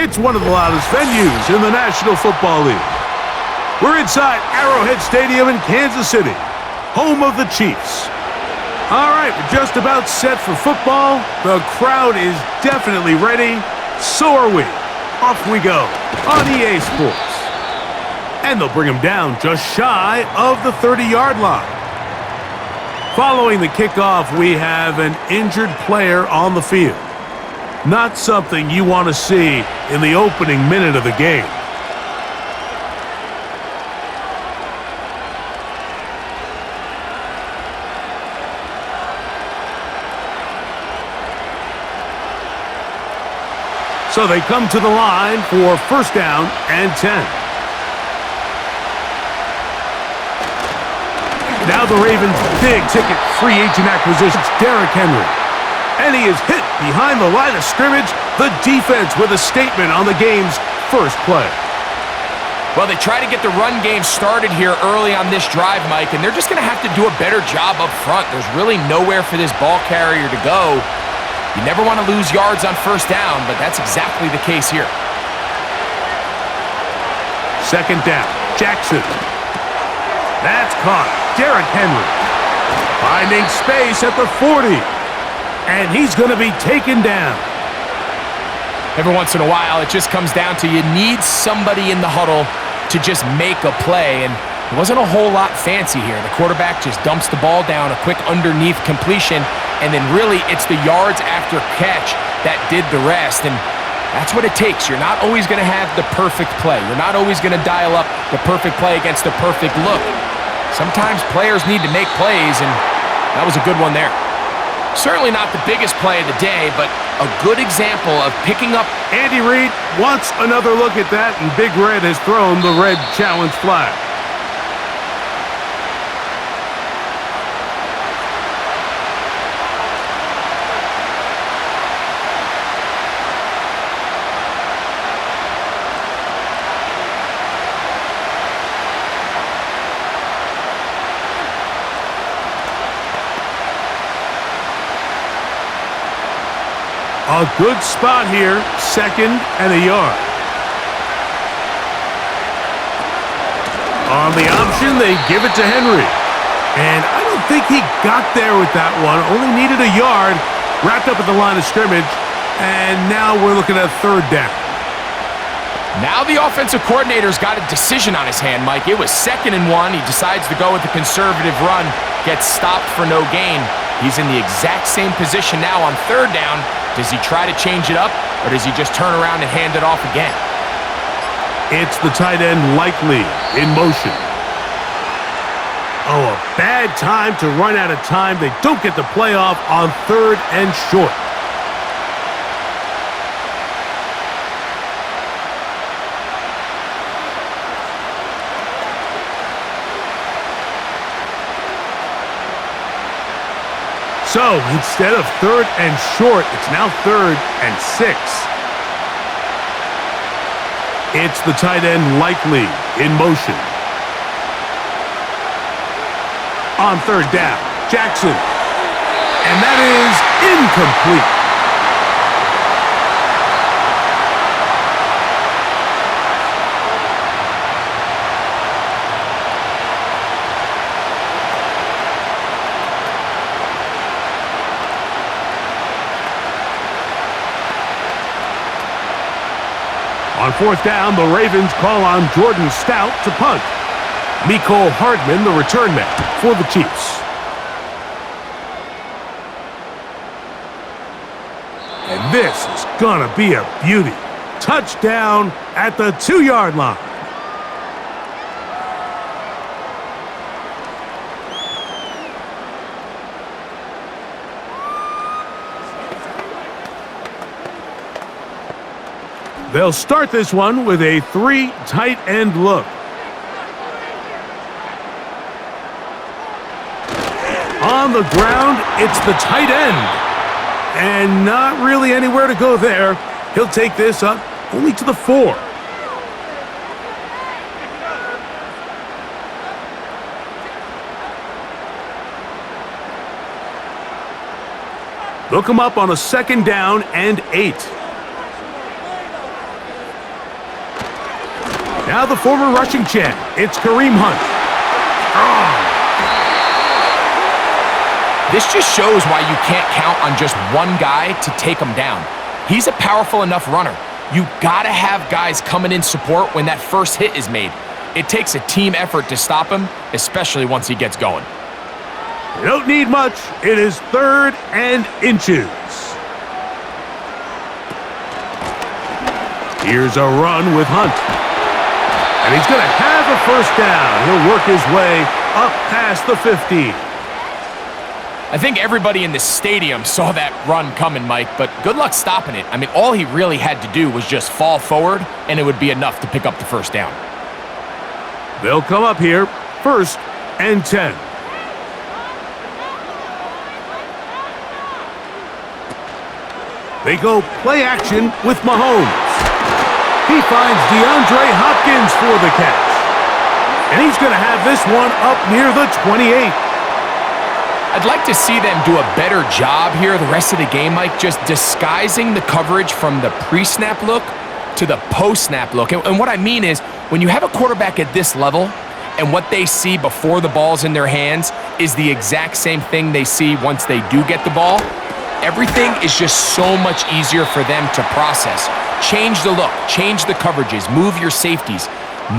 It's one of the loudest venues in the National Football League. We're inside Arrowhead Stadium in Kansas City, home of the Chiefs. All right, we're just about set for football. The crowd is definitely ready. So are we. Off we go on EA Sports. And they'll bring him down just shy of the 30-yard line. Following the kickoff, we have an injured player on the field. Not something you want to see in the opening minute of the game. So they come to the line for first down and 10. Now the Ravens' big-ticket free agent acquisitions, Derrick Henry. And he is hit behind the line of scrimmage. The defense with a statement on the game's first play. Well, they try to get the run game started here early on this drive, Mike, and they're just going to have to do a better job up front. There's really nowhere for this ball carrier to go. You never want to lose yards on first down, but that's exactly the case here. Second down, Jackson. That's caught. Derrick Henry finding space at the 40. And he's going to be taken down. Every once in a while, it just comes down to you need somebody in the huddle to just make a play. And it wasn't a whole lot fancy here. The quarterback just dumps the ball down, a quick underneath completion, and then really it's the yards after catch that did the rest. And that's what it takes. You're not always going to have the perfect play. You're not always going to dial up the perfect play against the perfect look. Sometimes players need to make plays, and that was a good one there. Certainly not the biggest play of the day, but a good example of picking up. Andy Reid wants another look at that, and Big Red has thrown the red challenge flag. A good spot here, second and a yard. On the option, they give it to Henry. And I don't think he got there with that one. Only needed a yard, wrapped up at the line of scrimmage, and now we're looking at third down. Now the offensive coordinator's got a decision on his hand, Mike. It was 2nd and 1. He decides to go with the conservative run, gets stopped for no gain. He's in the exact same position now on third down. Does he try to change it up, or does he just turn around and hand it off again? It's the tight end Likely in motion. Oh, a bad time to run out of time. They don't get the play off on third and short. So instead of third and short, it's now third and 6. It's the tight end Likely in motion. On third down, Jackson. And that is incomplete. On fourth down, the Ravens call on Jordan Stout to punt. Mecole Hardman, the return man for the Chiefs. And this is gonna be a beauty. Touchdown at the 2-yard line. They'll start this one with a 3 tight end look. On the ground, it's the tight end. And not really anywhere to go there. He'll take this up only to the 4. They'll come up on a 2nd down and 8. Now the former rushing champ, it's Kareem Hunt. Strong. This just shows why you can't count on just one guy to take him down. He's a powerful enough runner. You gotta have guys coming in support when that first hit is made. It takes a team effort to stop him, especially once he gets going. You don't need much. It is 3rd and inches. Here's a run with Hunt. And he's going to have a first down. He'll work his way up past the 50. I think everybody in the stadium saw that run coming, Mike, but good luck stopping it. I mean, all he really had to do was just fall forward, and it would be enough to pick up the first down. They'll come up here, 1st and 10. They go play action with Mahomes. He finds DeAndre Hopkins for the catch. And he's going to have this one up near the 28. I'd like to see them do a better job here the rest of the game, Mike, just disguising the coverage from the pre-snap look to the post-snap look. And what I mean is, when you have a quarterback at this level and what they see before the ball's in their hands is the exact same thing they see once they do get the ball, everything is just so much easier for them to process. Change the look, change the coverages, move your safeties.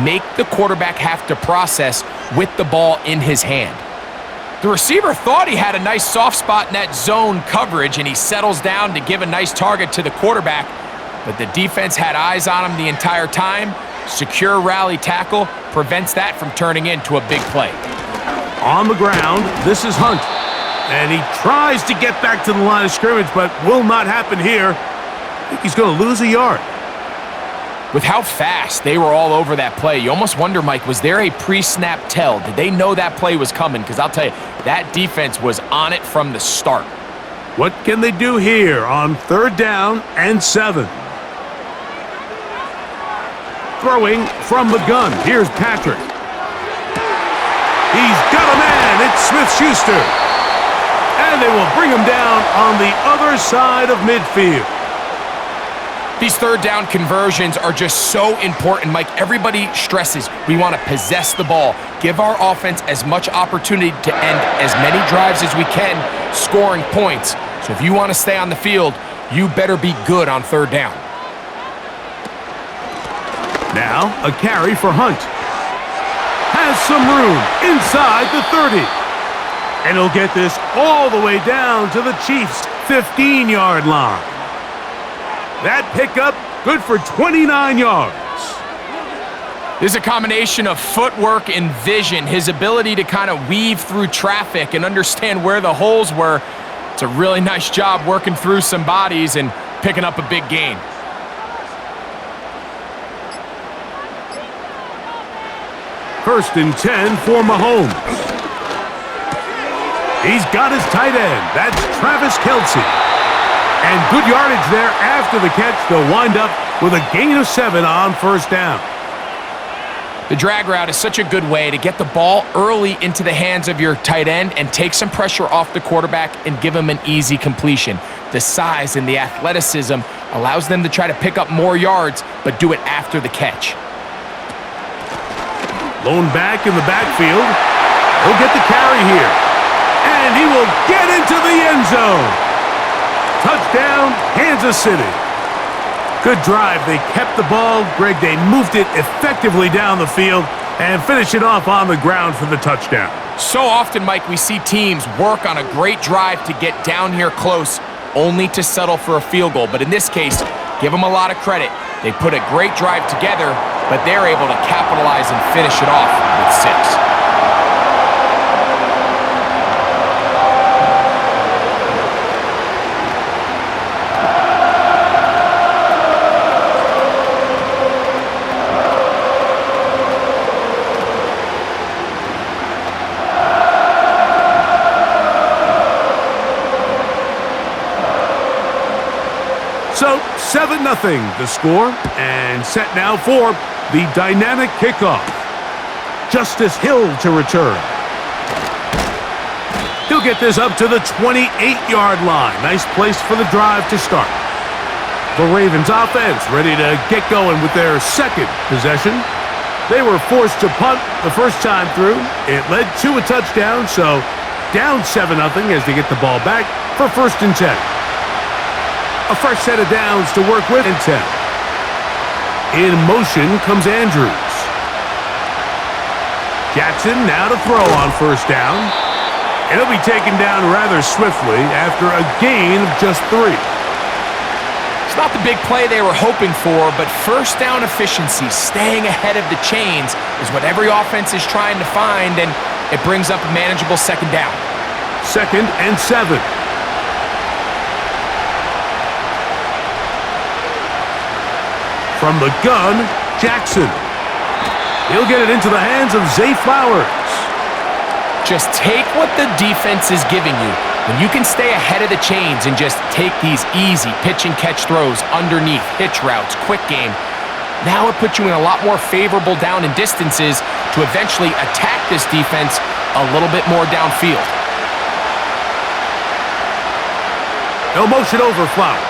Make the quarterback have to process with the ball in his hand. The receiver thought he had a nice soft spot in that zone coverage, and he settles down to give a nice target to the quarterback, but the defense had eyes on him the entire time. Secure rally tackle prevents that from turning into a big play. On the ground, this is Hunt. And he tries to get back to the line of scrimmage, but will not happen here. I think he's going to lose a yard. With how fast they were all over that play, you almost wonder, Mike, was there a pre-snap tell? Did they know that play was coming? Because I'll tell you, that defense was on it from the start. What can they do here on 3rd down and 7? Throwing from the gun. Here's Patrick. He's got a man. It's Smith-Schuster. And they will bring him down on the other side of midfield. These 3rd down conversions are just so important, Mike. Everybody stresses we want to possess the ball, give our offense as much opportunity to end as many drives as we can, scoring points. So if you want to stay on the field, you better be good on 3rd down. Now a carry for Hunt. Has some room inside the 30. And he'll get this all the way down to the Chiefs' 15-yard line. That pickup, good for 29 yards. There's a combination of footwork and vision, his ability to kind of weave through traffic and understand where the holes were. It's a really nice job working through some bodies and picking up a big gain. First and 10 for Mahomes. He's got his tight end. That's Travis Kelce. And good yardage there after the catch. They'll wind up with a gain of 7 on 1st down. The drag route is such a good way to get the ball early into the hands of your tight end and take some pressure off the quarterback and give him an easy completion. The size and the athleticism allows them to try to pick up more yards, but do it after the catch. Lone back in the backfield. He'll get the carry here. And he will get into the end zone. Touchdown, Kansas City. Good drive. They kept the ball. Greg, they moved it effectively down the field and finish it off on the ground for the touchdown. So often, Mike, we see teams work on a great drive to get down here close, only to settle for a field goal. But in this case, give them a lot of credit. They put a great drive together, but they're able to capitalize and finish it off with 6. So 7-0 the score, and set now for the dynamic kickoff. Justice Hill to return. He'll get this up to the 28-yard line. Nice place for the drive to start. The Ravens offense ready to get going with their second possession. They were forced to punt the first time through. It led to a touchdown, so down 7-0 as they get the ball back for 1st and 10. A fresh set of downs to work with in 10. In motion comes Andrews. Jackson now to throw on 1st down. And he'll be taken down rather swiftly after a gain of just 3. It's not the big play they were hoping for, but 1st down efficiency, staying ahead of the chains, is what every offense is trying to find, and it brings up a manageable 2nd down. 2nd and 7. From the gun, Jackson. He'll get it into the hands of Zay Flowers. Just take what the defense is giving you. When you can stay ahead of the chains and just take these easy pitch and catch throws underneath, hitch routes, quick game, now it puts you in a lot more favorable down and distances to eventually attack this defense a little bit more downfield. They'll motion over Flowers.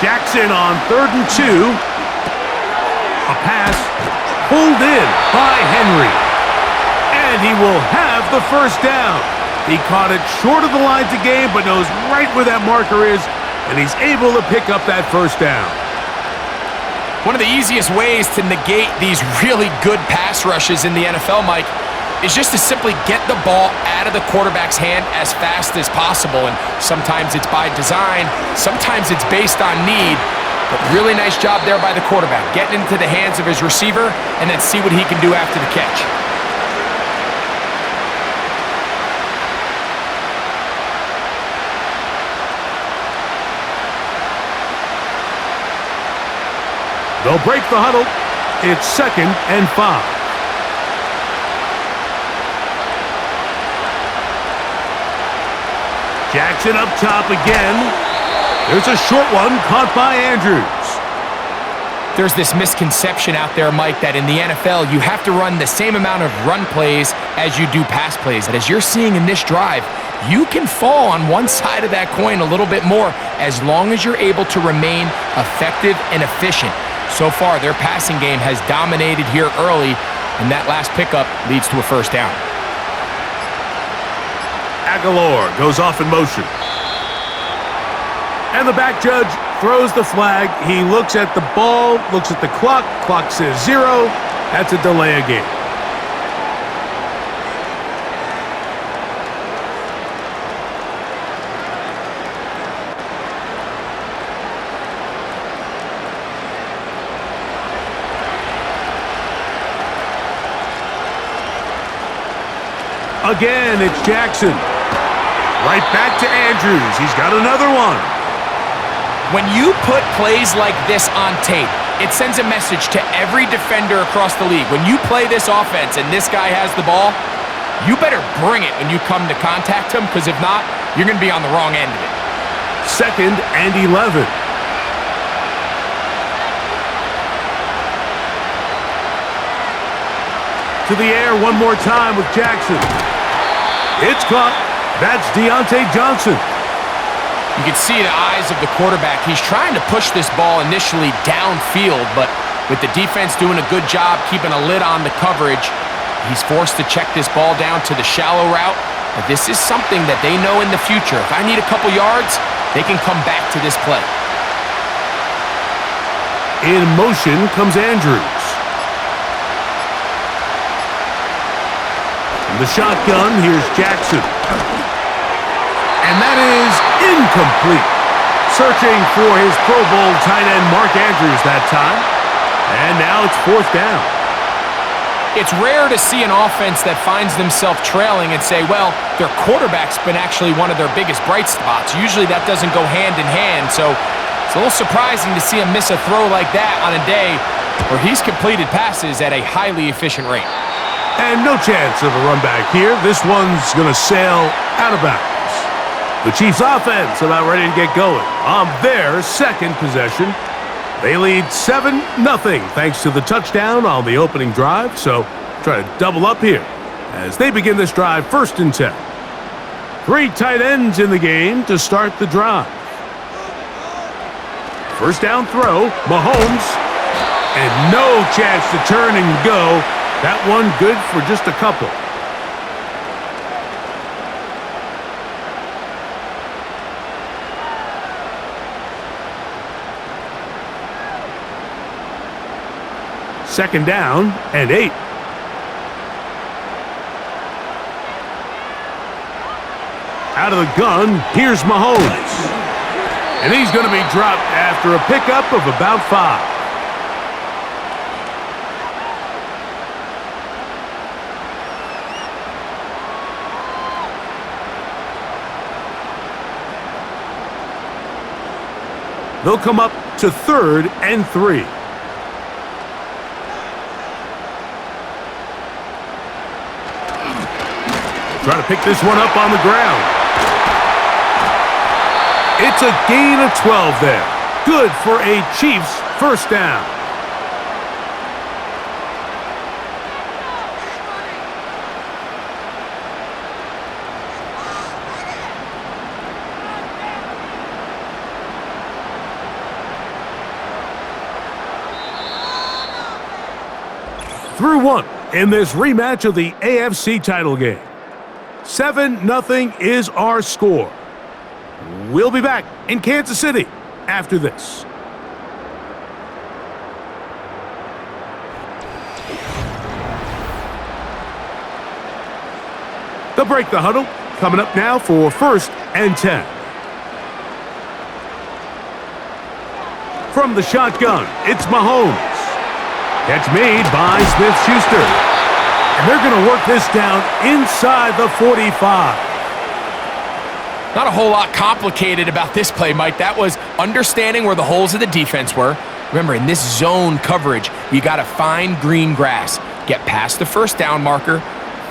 Jackson on 3rd and 2. A pass pulled in by Henry. And he will have the 1st down. He caught it short of the lines of game, but knows right where that marker is, and he's able to pick up that 1st down. One of the easiest ways to negate these really good pass rushes in the NFL, Mike, is just to simply get the ball out of the quarterback's hand as fast as possible. And sometimes it's by design, sometimes it's based on need. But really nice job there by the quarterback, getting into the hands of his receiver and then see what he can do after the catch. They'll break the huddle. It's 2nd and 5. Jackson up top again. There's a short one caught by Andrews. There's this misconception out there, Mike, that in the NFL, you have to run the same amount of run plays as you do pass plays. And as you're seeing in this drive, you can fall on one side of that coin a little bit more as long as you're able to remain effective and efficient. So far, their passing game has dominated here early, and that last pickup leads to a 1st down. Aguilar goes off in motion. And the back judge throws the flag. He looks at the ball, looks at the clock. Clock says 0. That's a delay of game. Again, it's Jackson. Right back to Andrews. He's got another one. When you put plays like this on tape, it sends a message to every defender across the league. When you play this offense and this guy has the ball, you better bring it when you come to contact him, because if not, you're going to be on the wrong end of it. 2nd and 11. To the air one more time with Jackson. It's caught. That's Deontay Johnson. You can see the eyes of the quarterback. He's trying to push this ball initially downfield, but with the defense doing a good job keeping a lid on the coverage, he's forced to check this ball down to the shallow route. But this is something that they know in the future. If I need a couple yards, they can come back to this play. In motion comes Andrews. From the shotgun, here's Jackson. And that is incomplete. Searching for his Pro Bowl tight end Mark Andrews that time. And now it's 4th down. It's rare to see an offense that finds themselves trailing and say, well, their quarterback's been actually one of their biggest bright spots. Usually that doesn't go hand in hand, so it's a little surprising to see him miss a throw like that on a day where he's completed passes at a highly efficient rate. And no chance of a run back here. This one's going to sail out of bounds. The Chiefs offense about ready to get going on their 2nd possession. They lead 7-0 thanks to the touchdown on the opening drive. So try to double up here as they begin this drive 1st and 10. 3 tight ends in the game to start the drive. 1st down throw, Mahomes And no chance to turn and go. That one good for just a couple. Second down and 8. Out of the gun, here's Mahomes. And he's going to be dropped after a pickup of about 5. They'll come up to 3rd and 3. Trying to pick this one up on the ground. It's a gain of 12 there. Good for a Chiefs first down. Through 1 in this rematch of the AFC title game. 7-0 is our score. We'll be back in Kansas City after this. They'll break the huddle. Coming up now for 1st and 10. From the shotgun, it's Mahomes. Catch made by Smith-Schuster. And they're going to work this down inside the 45. Not a whole lot complicated about this play, Mike. That was understanding where the holes of the defense were. Remember, in this zone coverage, you got to find green grass. Get past the first down marker,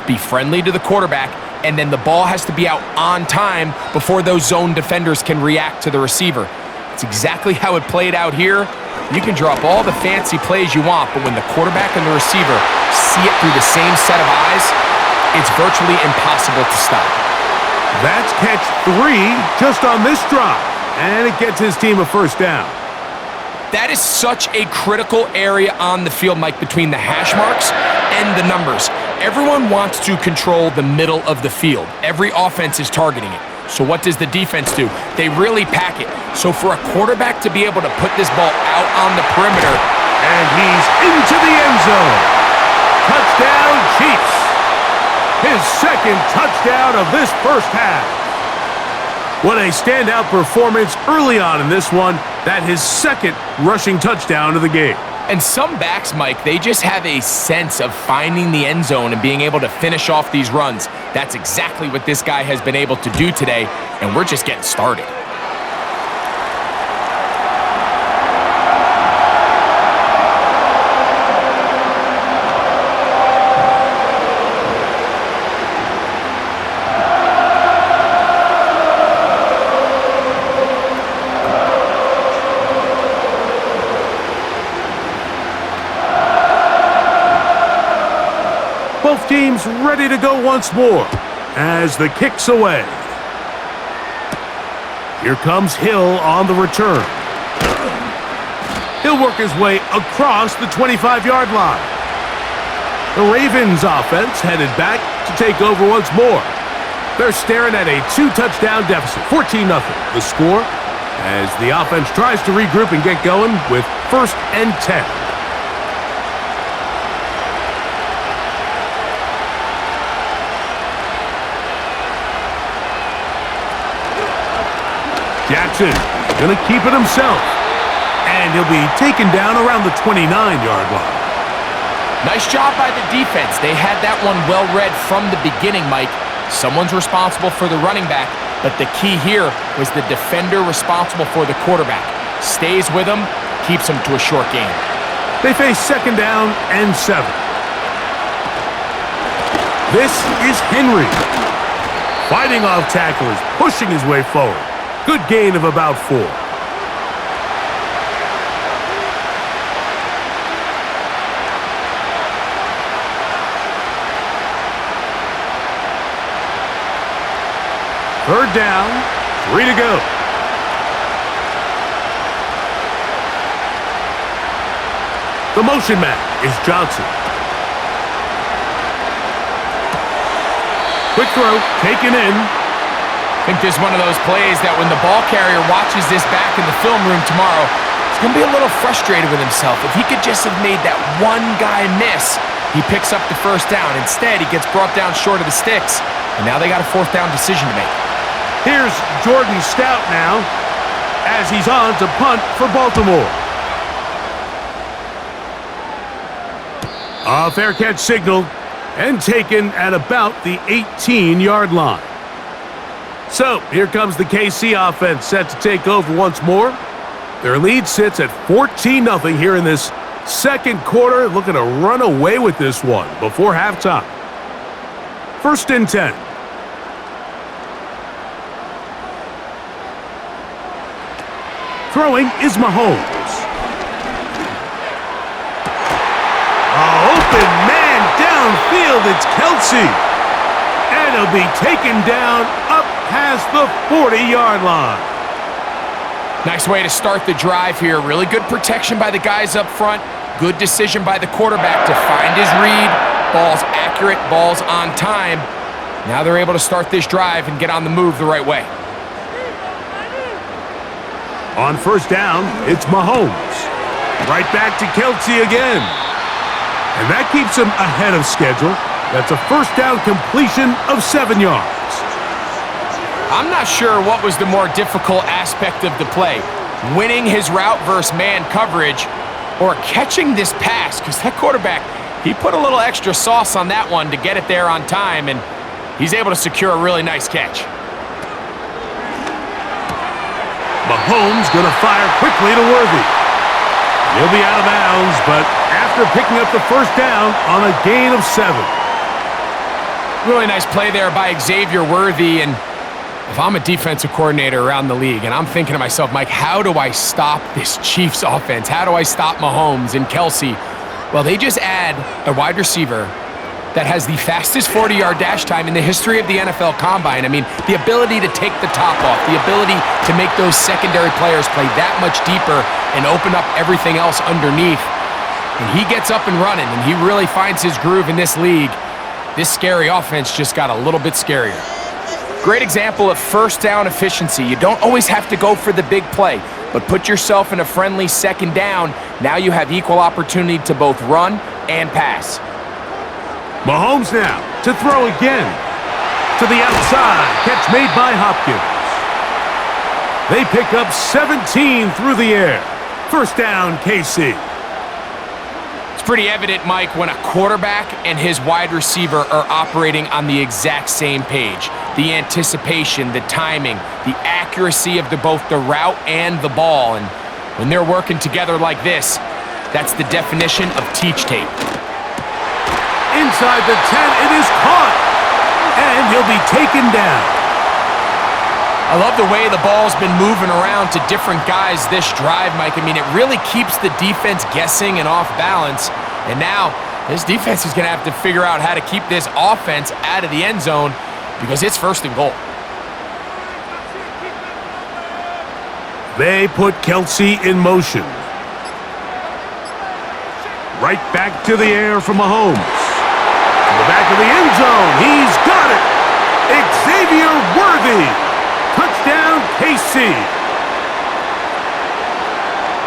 be friendly to the quarterback, and then the ball has to be out on time before those zone defenders can react to the receiver. It's exactly how it played out here. You can draw up all the fancy plays you want, but when the quarterback and the receiver see it through the same set of eyes, it's virtually impossible to stop. That's catch 3 just on this drive, and it gets his team a first down. That is such a critical area on the field, Mike, between the hash marks and the numbers. Everyone wants to control the middle of the field. Every offense is targeting it. So what does the defense do? They really pack it. So for a quarterback to be able to put this ball out on the perimeter. And he's into the end zone. Touchdown, Chiefs. His second touchdown of this first half. What a standout performance early on in this one. That his second rushing touchdown of the game. And some backs, Mike, they just have a sense of finding the end zone and being able to finish off these runs. That's exactly what this guy has been able to do today, and we're just getting started. Both teams ready to go once more as the kick's away. Here comes Hill on the return. He'll work his way across the 25-yard line. The Ravens offense headed back to take over once more. They're staring at a 2-touchdown deficit, 14-0. The score as the offense tries to regroup and get going with 1st and 10. Jackson gonna keep it himself. And he'll be taken down around the 29-yard line. Nice job by the defense. They had that one well read from the beginning, Mike. Someone's responsible for the running back, but the key here was the defender responsible for the quarterback. Stays with him, keeps him to a short gain. They face 2nd down and 7. This is Henry. Fighting off tacklers, pushing his way forward. Good gain of about 4. Third down, 3 to go. The motion man is Johnson. Quick throw, taken in. I think this is one of those plays that when the ball carrier watches this back in the film room tomorrow, he's going to be a little frustrated with himself. If he could just have made that one guy miss, he picks up the first down. Instead, he gets brought down short of the sticks, and now they got a fourth down decision to make. Here's Jordan Stout now as he's on to punt for Baltimore. A fair catch signaled and taken at about the 18-yard line. So here comes the KC offense set to take over once more. Their lead sits at 14-0 here in this second quarter, looking to run away with this one before halftime. 1st and 10. Throwing is Mahomes. Open man downfield, it's Kelsey. And he'll be taken down up past the 40-yard line. Nice way to start the drive here. Really good protection by the guys up front. Good decision by the quarterback to find his read. Ball's accurate, ball's on time. Now they're able to start this drive and get on the move the right way. On 1st down, it's Mahomes. Right back to Kelsey again. And that keeps him ahead of schedule. That's a 1st down completion of 7 yards. I'm not sure what was the more difficult aspect of the play. Winning his route versus man coverage or catching this pass, because that quarterback, he put a little extra sauce on that one to get it there on time, and he's able to secure a really nice catch. Mahomes going to fire quickly to Worthy. He'll be out of bounds, but after picking up the 1st down on a gain of 7. Really nice play there by Xavier Worthy, and if I'm a defensive coordinator around the league and I'm thinking to myself, Mike, how do I stop this Chiefs offense? How do I stop Mahomes and Kelsey? Well, they just add a wide receiver that has the fastest 40-yard dash time in the history of the NFL Combine. I mean, the ability to take the top off, the ability to make those secondary players play that much deeper and open up everything else underneath. And he gets up and running, and he really finds his groove in this league. This scary offense just got a little bit scarier. Great example of 1st down efficiency. You don't always have to go for the big play, but put yourself in a friendly 2nd down. Now you have equal opportunity to both run and pass. Mahomes now to throw again. To the outside. Catch made by Hopkins. They pick up 17 through the air. 1st down, KC. It's pretty evident, Mike, when a quarterback and his wide receiver are operating on the exact same page. The anticipation, the timing, the accuracy of both the route and the ball. And when they're working together like this, that's the definition of teach tape. Inside the 10, it is caught. And he'll be taken down. I love the way the ball's been moving around to different guys this drive, Mike. I mean, it really keeps the defense guessing and off balance. And now, this defense is going to have to figure out how to keep this offense out of the end zone because it's 1st and goal. They put Kelsey in motion. Right back to the air for Mahomes. To the back of the end zone. He's got it. Xavier Worthy. Touchdown, KC.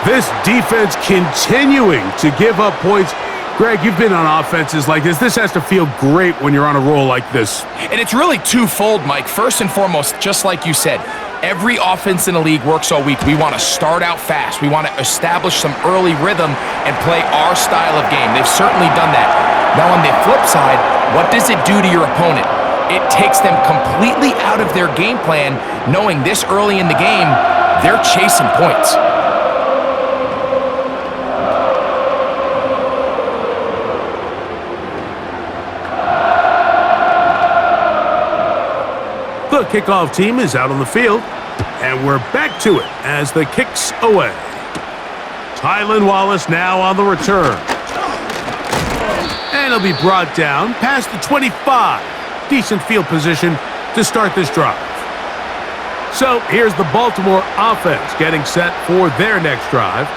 This defense continuing to give up points. Greg, you've been on offenses like this. This has to feel great when you're on a roll like this. And it's really twofold, Mike. First and foremost, just like you said, every offense in the league works all week. We want to start out fast. We want to establish some early rhythm and play our style of game. They've certainly done that. Now, on the flip side, what does it do to your opponent? It takes them completely out of their game plan, knowing this early in the game, they're chasing points. The kickoff team is out on the field, and we're back to it as the kick's away. Tylan Wallace now on the return. And he'll be brought down past the 25. Decent field position to start this drive. So here's the Baltimore offense getting set for their next drive.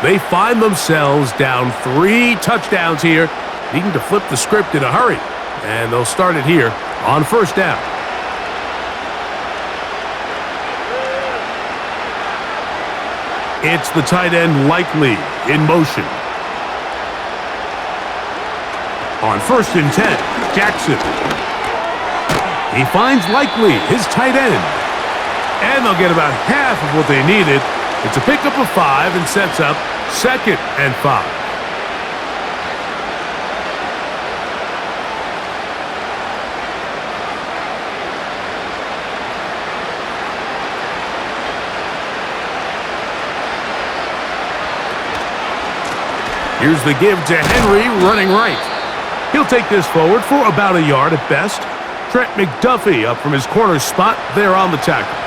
They find themselves down 3 touchdowns here, needing to flip the script in a hurry. And they'll start it here on first down. It's the tight end Likely in motion. On 1st and 10, Jackson. He finds Likely, his tight end. And they'll get about half of what they needed. It's a pickup of 5 and sets up 2nd and 5. Here's the give to Henry running right. He'll take this forward for about a yard at best. Trent McDuffie up from his corner spot there on the tackle.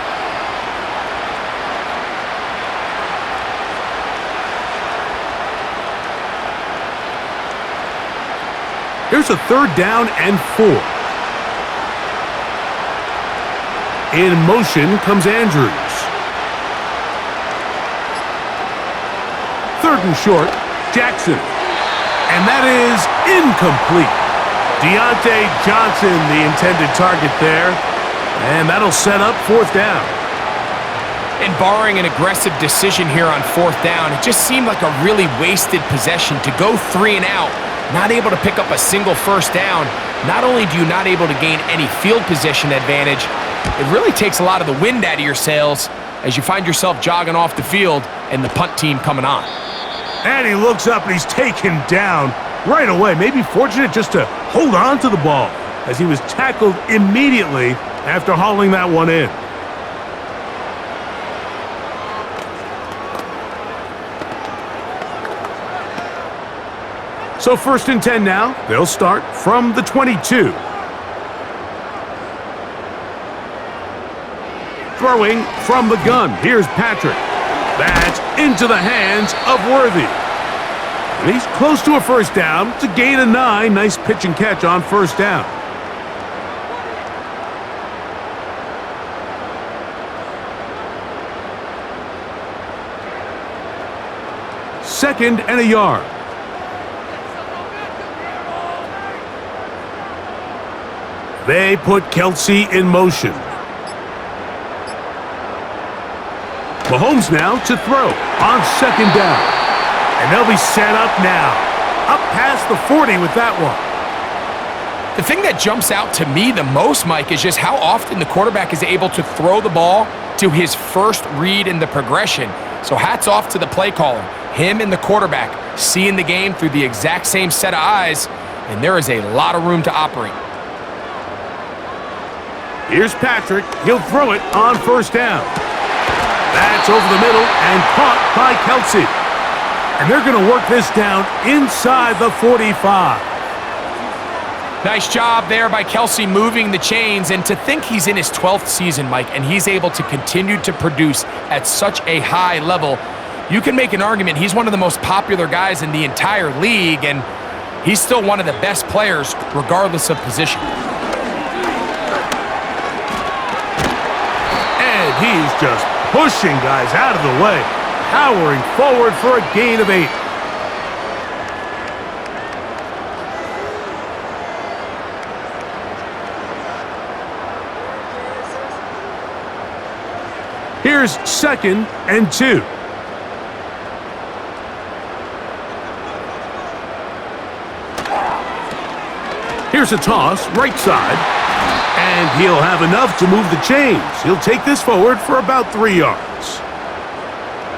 Here's a 3rd down and 4. In motion comes Andrews. 3rd and short, Jackson. And that is incomplete. Deontay Johnson, the intended target there. And that'll set up 4th down. And barring an aggressive decision here on 4th down, it just seemed like a really wasted possession to go 3 and out. Not able to pick up a single 1st down. Not only do you not able to gain any field position advantage, it really takes a lot of the wind out of your sails as you find yourself jogging off the field and the punt team coming on. And he looks up and he's taken down right away. Maybe fortunate just to hold on to the ball as he was tackled immediately after hauling that one in. So 1st and 10 now. They'll start from the 22. Throwing from the gun. Here's Patrick. That's into the hands of Worthy. And he's close to a 1st down. It's a gain of 9. Nice pitch and catch on 1st down. Second and a yard. They put Kelsey in motion. Mahomes now to throw on 2nd down. And they'll be set up now. Up past the 40 with that one. The thing that jumps out to me the most, Mike, is just how often the quarterback is able to throw the ball to his first read in the progression. So hats off to the play caller. Him and the quarterback seeing the game through the exact same set of eyes, and there is a lot of room to operate. Here's Patrick. He'll throw it on 1st down. That's over the middle and caught by Kelsey. And they're going to work this down inside the 45. Nice job there by Kelsey moving the chains. And to think he's in his 12th season, Mike, and he's able to continue to produce at such a high level, you can make an argument he's one of the most popular guys in the entire league, and he's still one of the best players regardless of position. He's just pushing guys out of the way, powering forward for a gain of 8. Here's 2nd and 2. Here's a toss, right side. And he'll have enough to move the chains. He'll take this forward for about 3 yards.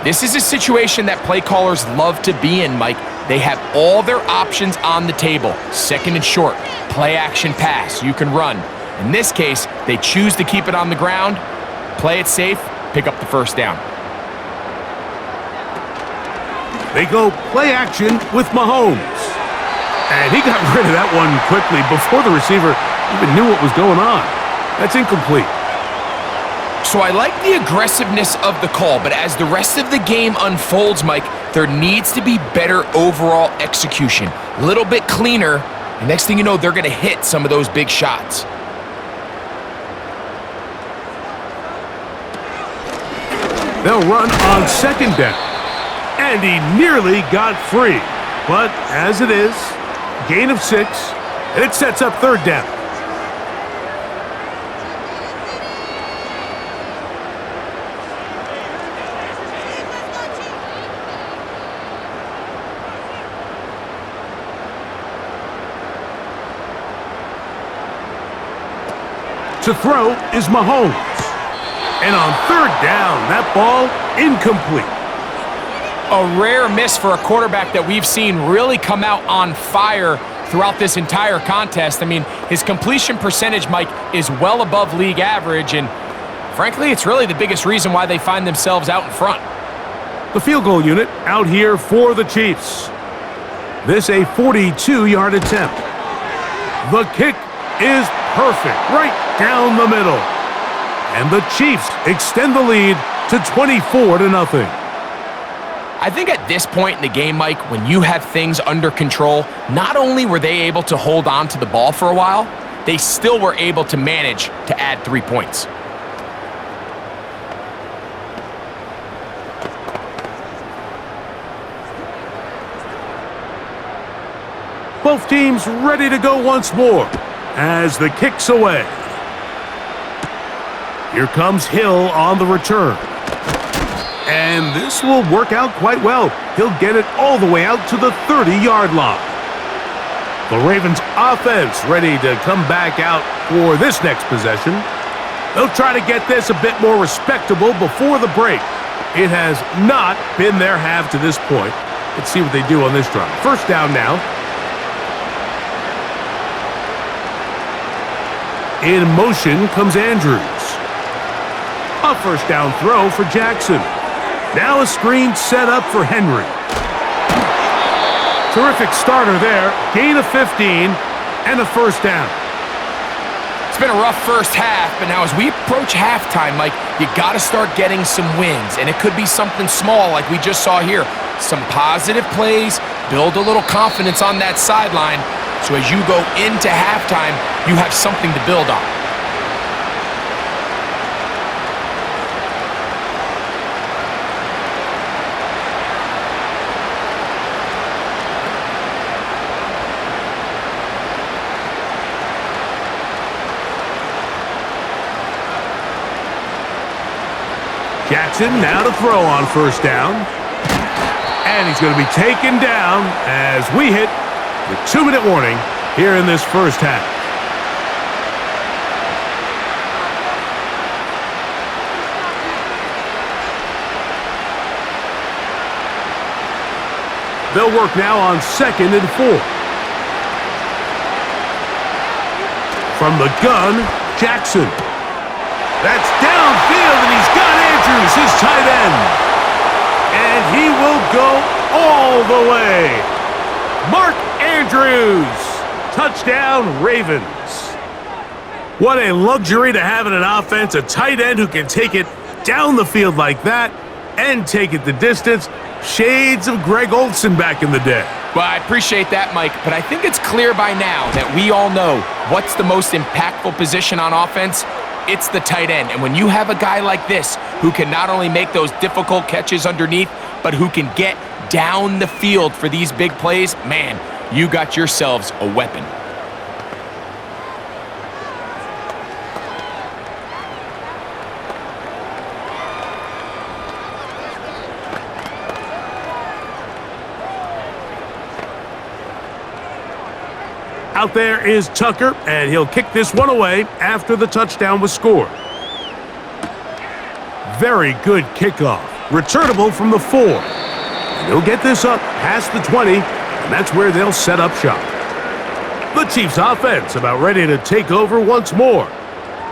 This is a situation that play callers love to be in, Mike. They have all their options on the table. 2nd and short, play action pass, you can run. In this case, they choose to keep it on the ground, play it safe, pick up the 1st down. They go play action with Mahomes. And he got rid of that one quickly before the receiver even knew what was going on. That's incomplete. So I like the aggressiveness of the call, but as the rest of the game unfolds, Mike, there needs to be better overall execution. A little bit cleaner, and next thing you know, they're going to hit some of those big shots. They'll run on 2nd down. And he nearly got free. But as it is, gain of 6, and it sets up third down. To throw is Mahomes. And on third down, that ball incomplete. A rare miss for a quarterback that we've seen really come out on fire throughout this entire contest. I mean, his completion percentage, Mike, is well above league average, and frankly, it's really the biggest reason why they find themselves out in front. The field goal unit out here for the Chiefs. This a 42-yard attempt. The kick is perfect, right down the middle. And the Chiefs extend the lead to 24-0. I think at this point in the game, Mike, when you have things under control, not only were they able to hold on to the ball for a while, they still were able to manage to add 3 points. Both teams ready to go once more as the kick's away. Here comes Hill on the return. And this will work out quite well. He'll get it all the way out to the 30-yard line. The Ravens offense ready to come back out for this next possession. They'll try to get this a bit more respectable before the break. It has not been their half to this point. Let's see what they do on this drive. First down now. In motion comes Andrews. A first down throw for Jackson. Now a screen set up for Henry. Terrific starter there. Gain of 15 and a first down. It's been a rough first half, but now as we approach halftime, Mike, you got to start getting some wins, and it could be something small like we just saw here. Some positive plays, build a little confidence on that sideline, so as you go into halftime, you have something to build on. Jackson now to throw on first down. And he's going to be taken down as we hit the 2-minute warning here in this first half. They'll work now on 2nd and 4. From the gun, Jackson. That's downfield, and he's got Andrews, his tight end. And he will go all the way. Mark Andrews. Touchdown, Ravens. What a luxury to have in an offense, a tight end who can take it down the field like that and take it the distance. Shades of Greg Olsen back in the day. Well, I appreciate that, Mike, but I think it's clear by now that we all know what's the most impactful position on offense. It's the tight end. And when you have a guy like this who can not only make those difficult catches underneath, but who can get down the field for these big plays, man, you got yourselves a weapon. Out there is Tucker, and he'll kick this one away after the touchdown was scored. Very good kickoff. Returnable from the 4. And he'll get this up past the 20, and that's where they'll set up shop. The Chiefs offense about ready to take over once more.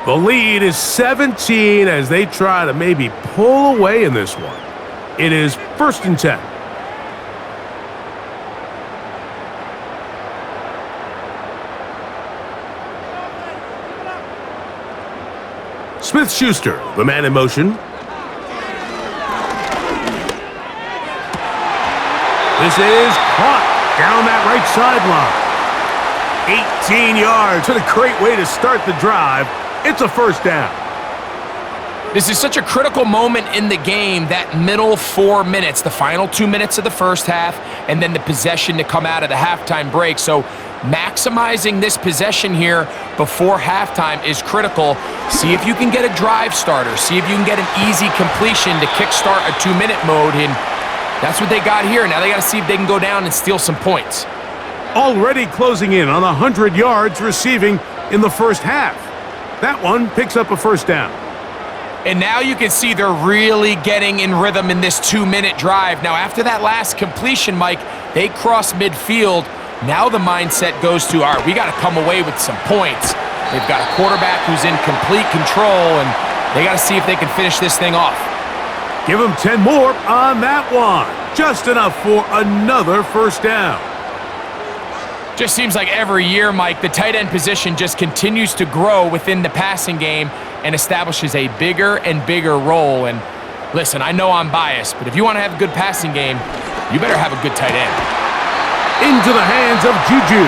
The lead is 17 as they try to maybe pull away in this one. It is 1st and 10. Smith-Schuster, the man in motion. This is caught down that right sideline. 18 yards. What a great way to start the drive. It's a first down. This is such a critical moment in the game, that middle 4 minutes, the final 2 minutes of the first half, and then the possession to come out of the halftime break. So maximizing this possession here before halftime is critical. See if you can get a drive starter. See if you can get an easy completion to kickstart a 2-minute mode, and that's what they got here. Now they got to see if they can go down and steal some points. Already closing in on 100 yards receiving in the first half. That one picks up a first down. And now you can see they're really getting in rhythm in this 2-minute drive. Now, after that last completion, Mike, they cross midfield. Now the mindset goes to, all right, we got to come away with some points. They've got a quarterback who's in complete control, and they got to see if they can finish this thing off. Give them 10 more on that one. Just enough for another first down. Just seems like every year, Mike, the tight end position just continues to grow within the passing game and establishes a bigger and bigger role. And listen, I know I'm biased, but if you want to have a good passing game, you better have a good tight end. Into the hands of Juju.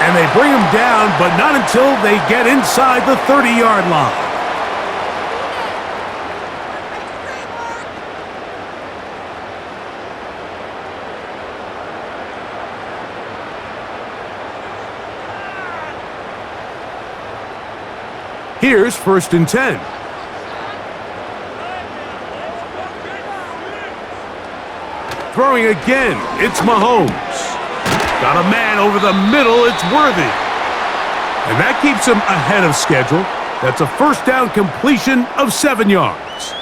And they bring him down, but not until they get inside the 30-yard line. Here's 1st and 10. Throwing again, it's Mahomes. Got a man over the middle, it's Worthy. And that keeps him ahead of schedule. That's a first down completion of 7 yards.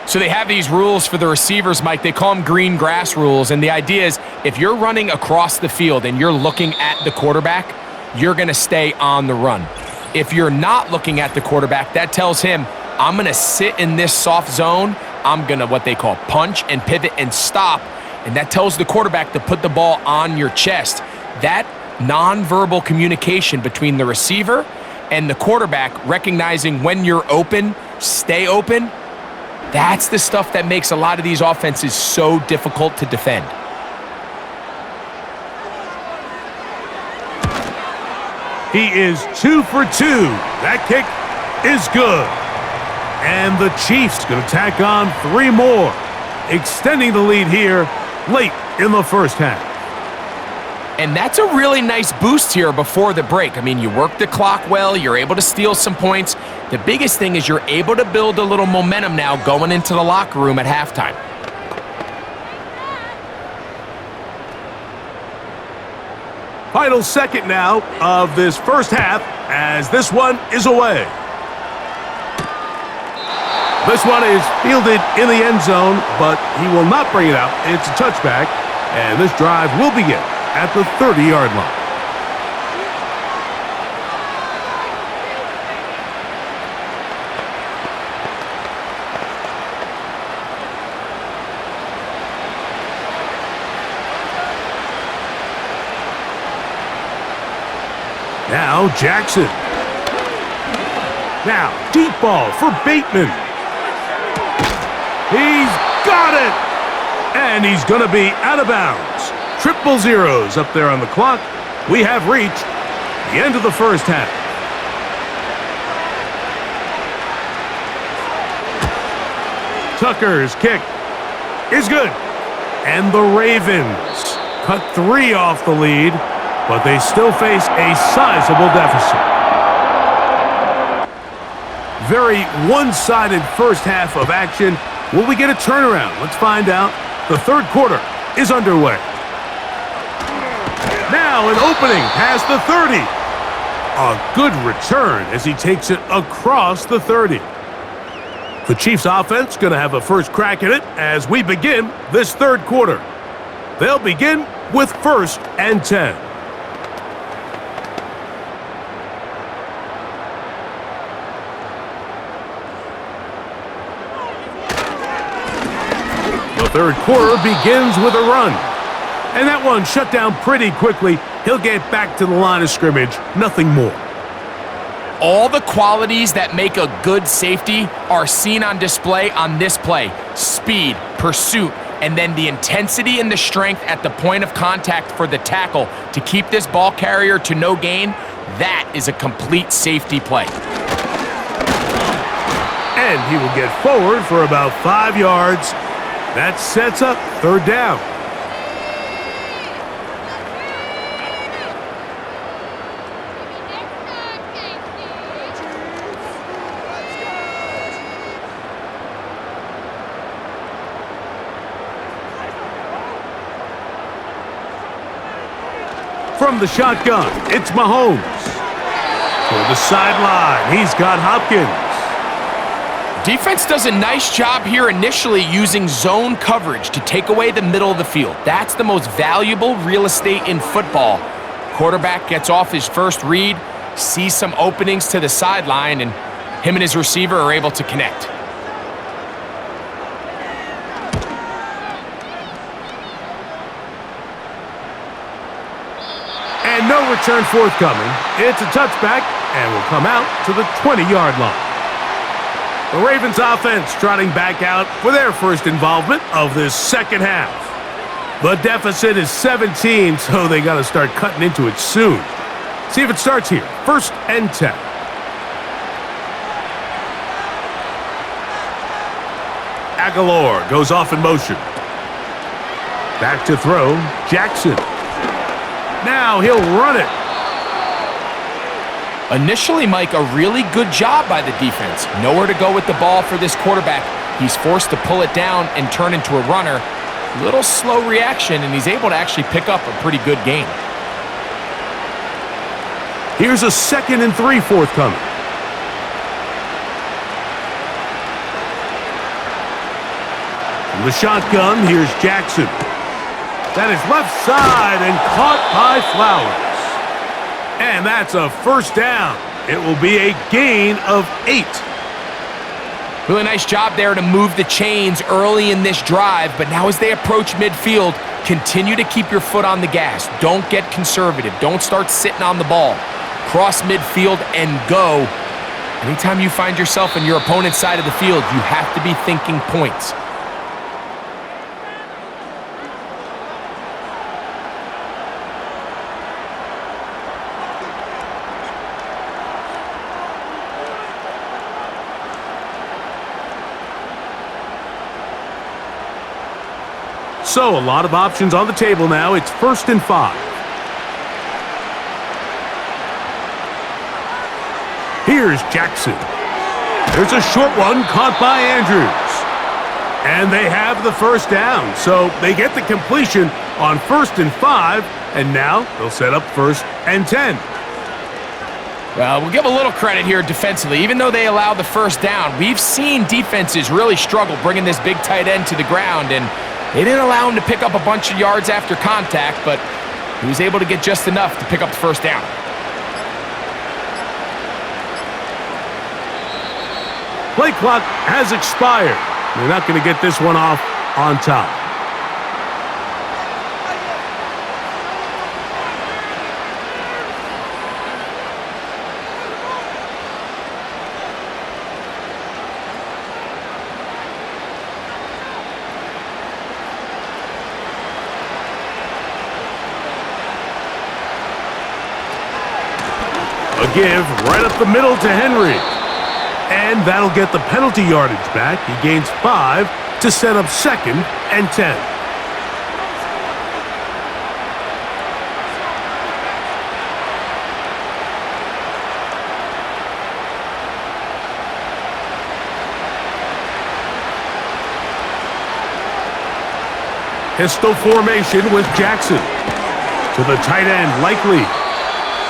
So they have these rules for the receivers, Mike. They call them green grass rules. And the idea is if you're running across the field and you're looking at the quarterback, you're going to stay on the run. If you're not looking at the quarterback, that tells him, I'm going to sit in this soft zone. I'm going to what they call punch and pivot and stop. And that tells the quarterback to put the ball on your chest. That nonverbal communication between the receiver and the quarterback, recognizing when you're open, stay open, that's the stuff that makes a lot of these offenses so difficult to defend. He is 2 for 2. That kick is good. And the Chiefs going to tack on 3 more, extending the lead here late in the first half. And that's a really nice boost here before the break. I mean, you work the clock well, you're able to steal some points. The biggest thing is you're able to build a little momentum now going into the locker room at halftime. Final second now of this first half as this one is away. This one is fielded in the end zone, but he will not bring it out. It's a touchback, and this drive will begin at the 30-yard line. Now Jackson. Now deep ball for Bateman. He's got it! And he's going to be out of bounds. Triple zeros up there on the clock. We have reached the end of the first half. Tucker's kick is good. And the Ravens cut 3 off the lead, but they still face a sizable deficit. Very one-sided first half of action. Will we get a turnaround? Let's find out. The third quarter is underway. Now an opening past the 30. A good return as he takes it across the 30. The Chiefs offense going to have a first crack at it as we begin this third quarter. They'll begin with 1st and 10. The third quarter begins with a run. And that one shut down pretty quickly. He'll get back to the line of scrimmage. Nothing more. All the qualities that make a good safety are seen on display on this play. Speed, pursuit, and then the intensity and the strength at the point of contact for the tackle to keep this ball carrier to no gain. That is a complete safety play. and he will get forward for about 5 yards. That sets up third down. From the shotgun, it's Mahomes. For the sideline, he's got Hopkins. Defense does a nice job here initially using zone coverage to take away the middle of the field. That's the most valuable real estate in football. Quarterback gets off his first read, sees some openings to the sideline, and him and his receiver are able to connect. And no return forthcoming. It's a touchback and will come out to the 20-yard line. The Ravens offense trotting back out for their first involvement of this second half. The deficit is 17, so they got to start cutting into it soon. See if it starts here. 1st and 10. Aguilar goes off in motion. Back to throw, Jackson. Now he'll run it. Initially, Mike, a really good job by the defense. Nowhere to go with the ball for this quarterback. He's forced to pull it down and turn into a runner. Little slow reaction, and he's able to actually pick up a pretty good gain. Here's a 2nd and 3 forthcoming. From the shotgun, here's Jackson. That is left side and caught by Flowers. And that's a first down. It will be a gain of 8. Really nice job there to move the chains early in this drive, but now as they approach midfield, continue to keep your foot on the gas. Don't get conservative. Don't start sitting on the ball. Cross midfield and go. Anytime you find yourself on your opponent's side of the field, you have to be thinking points. So a lot of options on the table now. It's 1st and 5. Here's Jackson. There's a short one caught by Andrews. And they have the first down. So they get the completion on 1st and 5. And now they'll set up 1st and 10. Well, we'll give a little credit here defensively. Even though they allowed the first down, we've seen defenses really struggle bringing this big tight end to the ground, and they didn't allow him to pick up a bunch of yards after contact, but he was able to get just enough to pick up the first down. Play clock has expired. They're not going to get this one off on time. A give right up the middle to Henry. And that'll get the penalty yardage back. He gains 5 to set up 2nd and 10. Pistol formation with Jackson. To the tight end, Likely.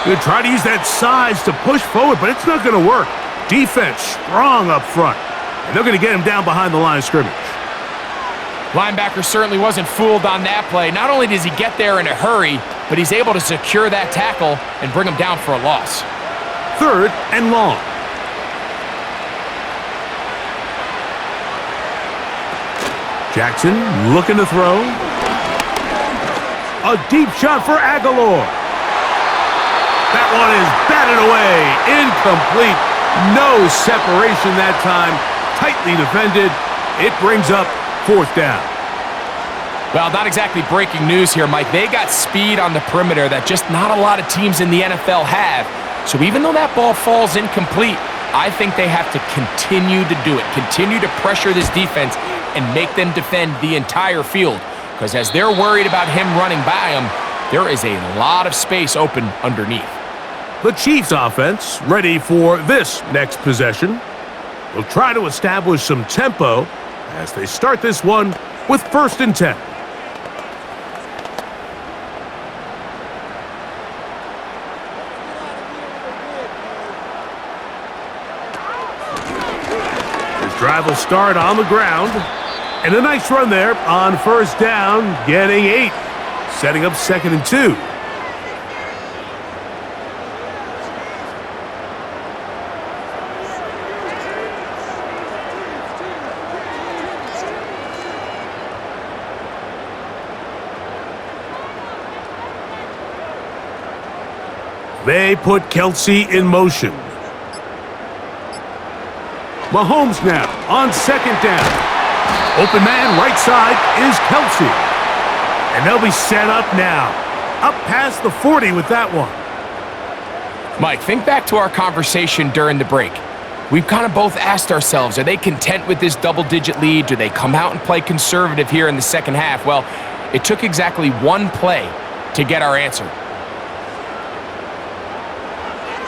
Going to try to use that size to push forward, but it's not going to work. Defense strong up front, and they're going to get him down behind the line of scrimmage. Linebacker certainly wasn't fooled on that play. Not only does he get there in a hurry, but he's able to secure that tackle and bring him down for a loss. 3rd and long. Jackson looking to throw. A deep shot for Aguilar. That one is batted away. Incomplete. No separation that time. Tightly defended. It brings up 4th down. Well, not exactly breaking news here, Mike. They got speed on the perimeter that just not a lot of teams in the NFL have. So even though that ball falls incomplete, I think they have to continue to do it, continue to pressure this defense and make them defend the entire field. Because as they're worried about him running by them, there is a lot of space open underneath. The Chiefs offense ready for this next possession. Will try to establish some tempo as they start this one with 1st and 10. Drive will start on the ground. And a nice run there on 1st down, getting 8. Setting up 2nd and 2. They put Kelsey in motion. Mahomes now on 2nd down. Open man right side is Kelsey. And they'll be set up now. Up past the 40 with that one. Mike, think back to our conversation during the break. We've kind of both asked ourselves, are they content with this double-digit lead? Do they come out and play conservative here in the second half? Well, it took exactly one play to get our answer.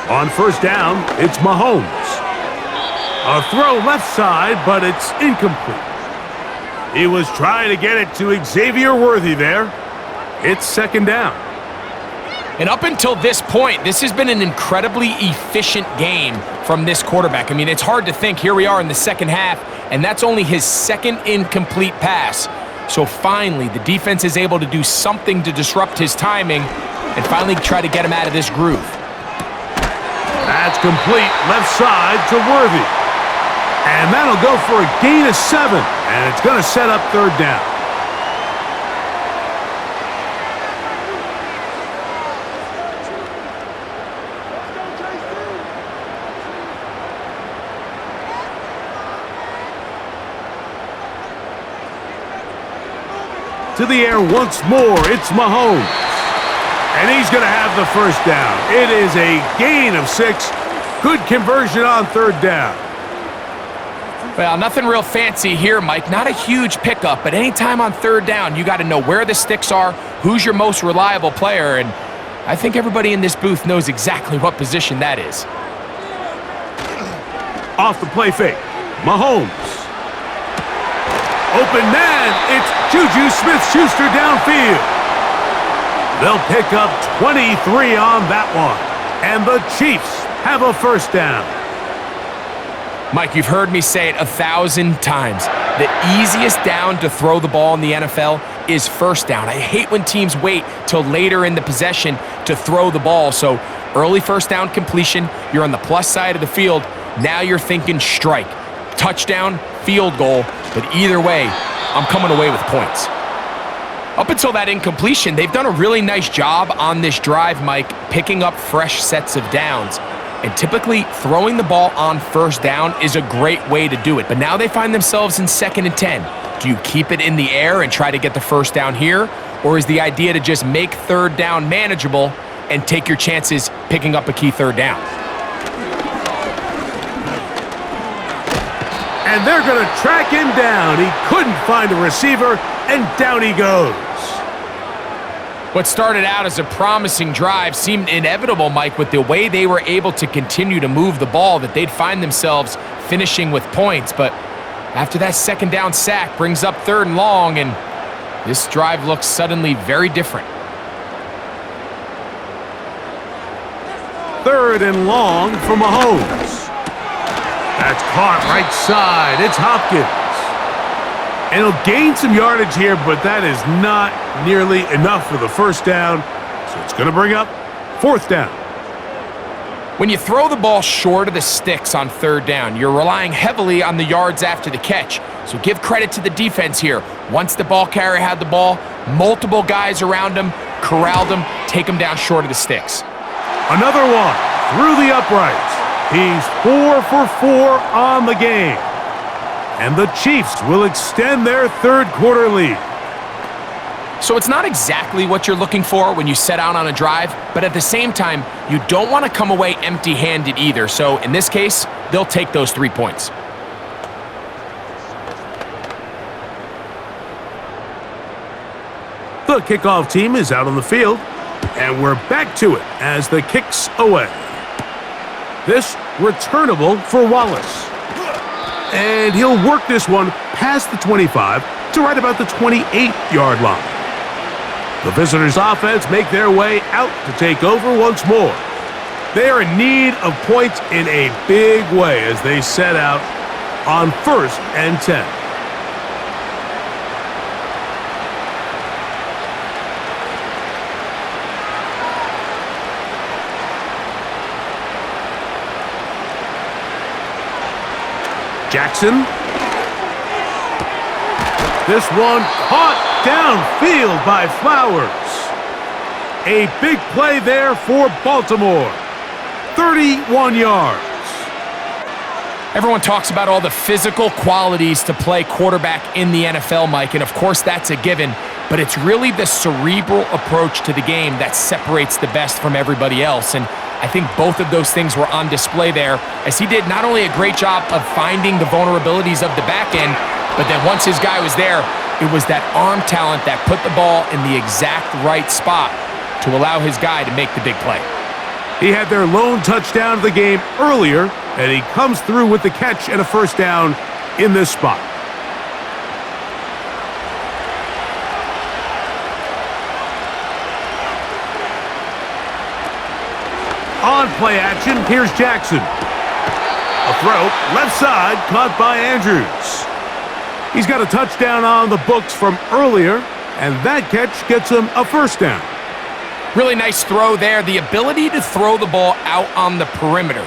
On 1st down, it's Mahomes. A throw left side, but it's incomplete. He was trying to get it to Xavier Worthy there. It's 2nd down. And up until this point, this has been an incredibly efficient game from this quarterback. I mean, it's hard to think. Here we are in the second half, and that's only his 2nd incomplete pass. So finally, the defense is able to do something to disrupt his timing and finally try to get him out of this groove. That's complete left side to Worthy. And that'll go for a gain of 7. And it's going to set up 3rd down. To the air once more, it's Mahomes. And he's going to have the 1st down. It is a gain of 6. Good conversion on 3rd down. Well, nothing real fancy here, Mike. Not a huge pickup, but anytime on 3rd down, you got to know where the sticks are, who's your most reliable player, and I think everybody in this booth knows exactly what position that is. Off the play fake, Mahomes. Open man, it's Juju Smith-Schuster downfield. They'll pick up 23 on that one, and the Chiefs have a 1st down. Mike, you've heard me say it 1,000 times. The easiest down to throw the ball in the NFL is 1st down. I hate when teams wait till later in the possession to throw the ball. So early 1st down completion, you're on the plus side of the field. Now you're thinking strike, touchdown, field goal. But either way, I'm coming away with points. Up until that incompletion, they've done a really nice job on this drive, Mike, picking up fresh sets of downs. And typically, throwing the ball on 1st down is a great way to do it. But now they find themselves in 2nd and 10. Do you keep it in the air and try to get the 1st down here? Or is the idea to just make 3rd down manageable and take your chances picking up a key 3rd down? And they're going to track him down. He couldn't find a receiver, and down he goes. What started out as a promising drive seemed inevitable, Mike, with the way they were able to continue to move the ball, that they'd find themselves finishing with points. But after that 2nd down sack brings up 3rd and long, and this drive looks suddenly very different. 3rd and long for Mahomes. That's caught right side. It's Hopkins. And he'll gain some yardage here, but that is not nearly enough for the 1st down. So it's going to bring up 4th down. When you throw the ball short of the sticks on 3rd down, you're relying heavily on the yards after the catch. So give credit to the defense here. Once the ball carrier had the ball, multiple guys around him, corralled him, take him down short of the sticks. Another one through the uprights. He's 4 for 4 on the game. And the Chiefs will extend their 3rd quarter lead. So it's not exactly what you're looking for when you set out on a drive, but at the same time, you don't want to come away empty-handed either. So in this case, they'll take those 3 points. The kickoff team is out on the field, and we're back to it as the kick's away. This returnable for Wallace. And he'll work this one past the 25 to right about the 28-yard line. The visitors' offense make their way out to take over once more. They are in need of points in a big way as they set out on 1st and 10. Jackson. This one caught downfield by Flowers. A big play there for Baltimore. 31 yards. Everyone talks about all the physical qualities to play quarterback in the NFL, Mike, and of course that's a given, but it's really the cerebral approach to the game that separates the best from everybody else, and I think both of those things were on display there as he did not only a great job of finding the vulnerabilities of the back end, but then once his guy was there, it was that arm talent that put the ball in the exact right spot to allow his guy to make the big play. He had their lone touchdown of the game earlier, and he comes through with the catch and a first down in this spot. On play action, here's Jackson. A throw, left side, caught by Andrews. He's got a touchdown on the books from earlier, and that catch gets him a first down. Really nice throw there. The ability to throw the ball out on the perimeter.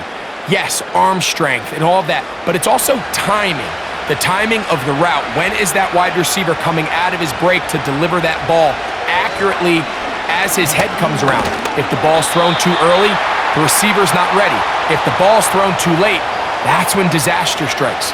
Yes, arm strength and all of that, but it's also timing. The timing of the route. When is that wide receiver coming out of his break to deliver that ball accurately as his head comes around? If the ball's thrown too early, the receiver's not ready. If the ball's thrown too late, that's when disaster strikes.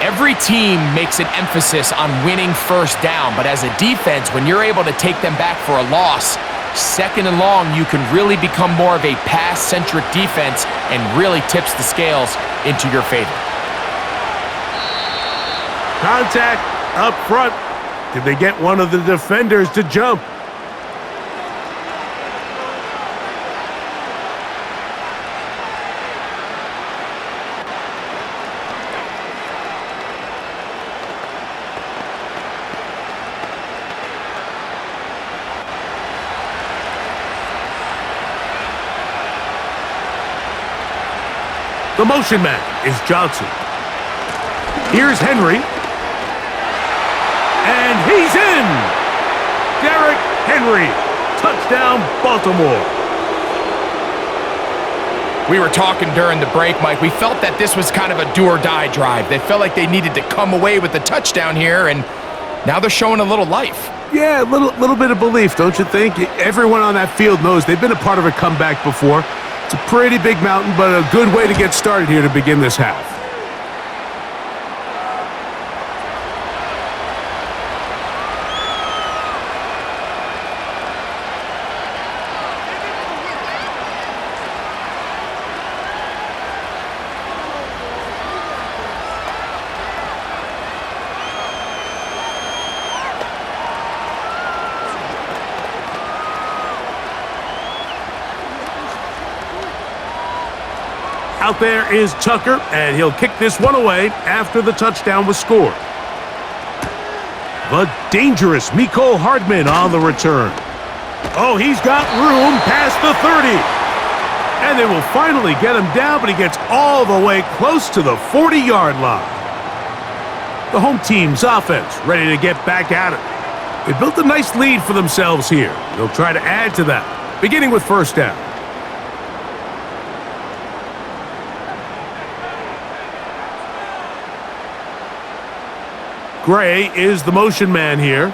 Every team makes an emphasis on winning first down, but as a defense, when you're able to take them back for a loss, 2nd and long, you can really become more of a pass-centric defense and really tips the scales into your favor. Contact up front. Did they get one of the defenders to jump? The motion man is Johnson. Here's Henry. And he's in! Derrick Henry. Touchdown, Baltimore. We were talking during the break, Mike. We felt that this was kind of a do-or-die drive. They felt like they needed to come away with the touchdown here, and now they're showing a little life. Yeah, a little bit of belief, don't you think? Everyone on that field knows they've been a part of a comeback before. It's a pretty big mountain, but a good way to get started here to begin this half. Out there is Tucker, and he'll kick this one away after the touchdown was scored. The dangerous Mecole Hardman on the return. Oh, he's got room past the 30. And they will finally get him down, but he gets all the way close to the 40-yard line. The home team's offense ready to get back at it. They built a nice lead for themselves here. They'll try to add to that, beginning with first down. Gray is the motion man here.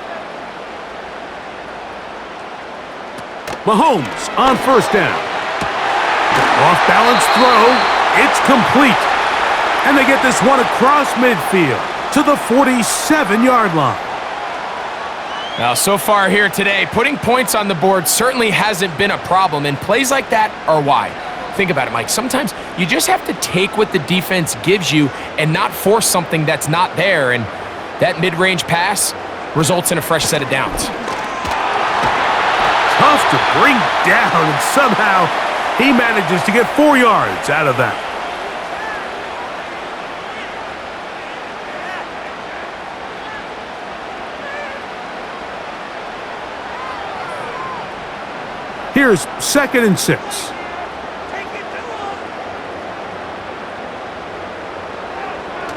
Mahomes on first down. Off-balance throw. It's complete. And they get this one across midfield to the 47-yard line. Now, so far here today, putting points on the board certainly hasn't been a problem, and plays like that are why. Think about it, Mike. Sometimes you just have to take what the defense gives you and not force something that's not there, and that mid-range pass results in a fresh set of downs. Tough to bring down, and somehow he manages to get 4 yards out of that. Here's 2nd and 6.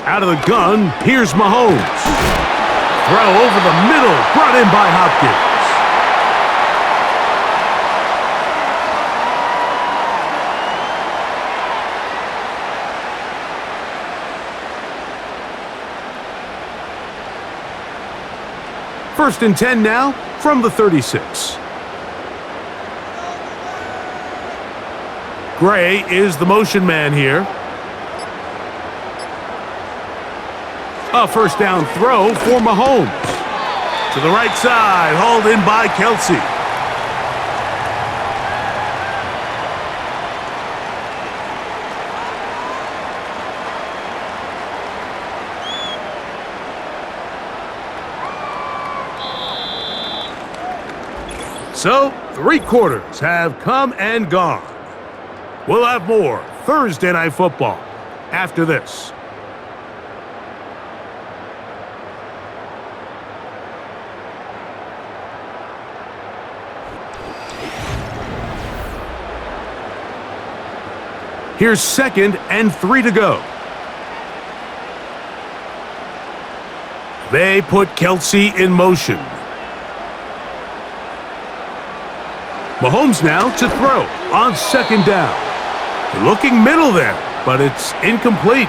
Out of the gun, here's Mahomes. Throw over the middle, brought in by Hopkins. First and 10 now from the 36. Gray is the motion man here. A first down throw for Mahomes. To the right side, hauled in by Kelsey. So, 3 quarters have come and gone. We'll have more Thursday Night Football after this. Here's 2nd and 3 to go. They put Kelsey in motion. Mahomes now to throw on 2nd down. Looking middle there, but it's incomplete.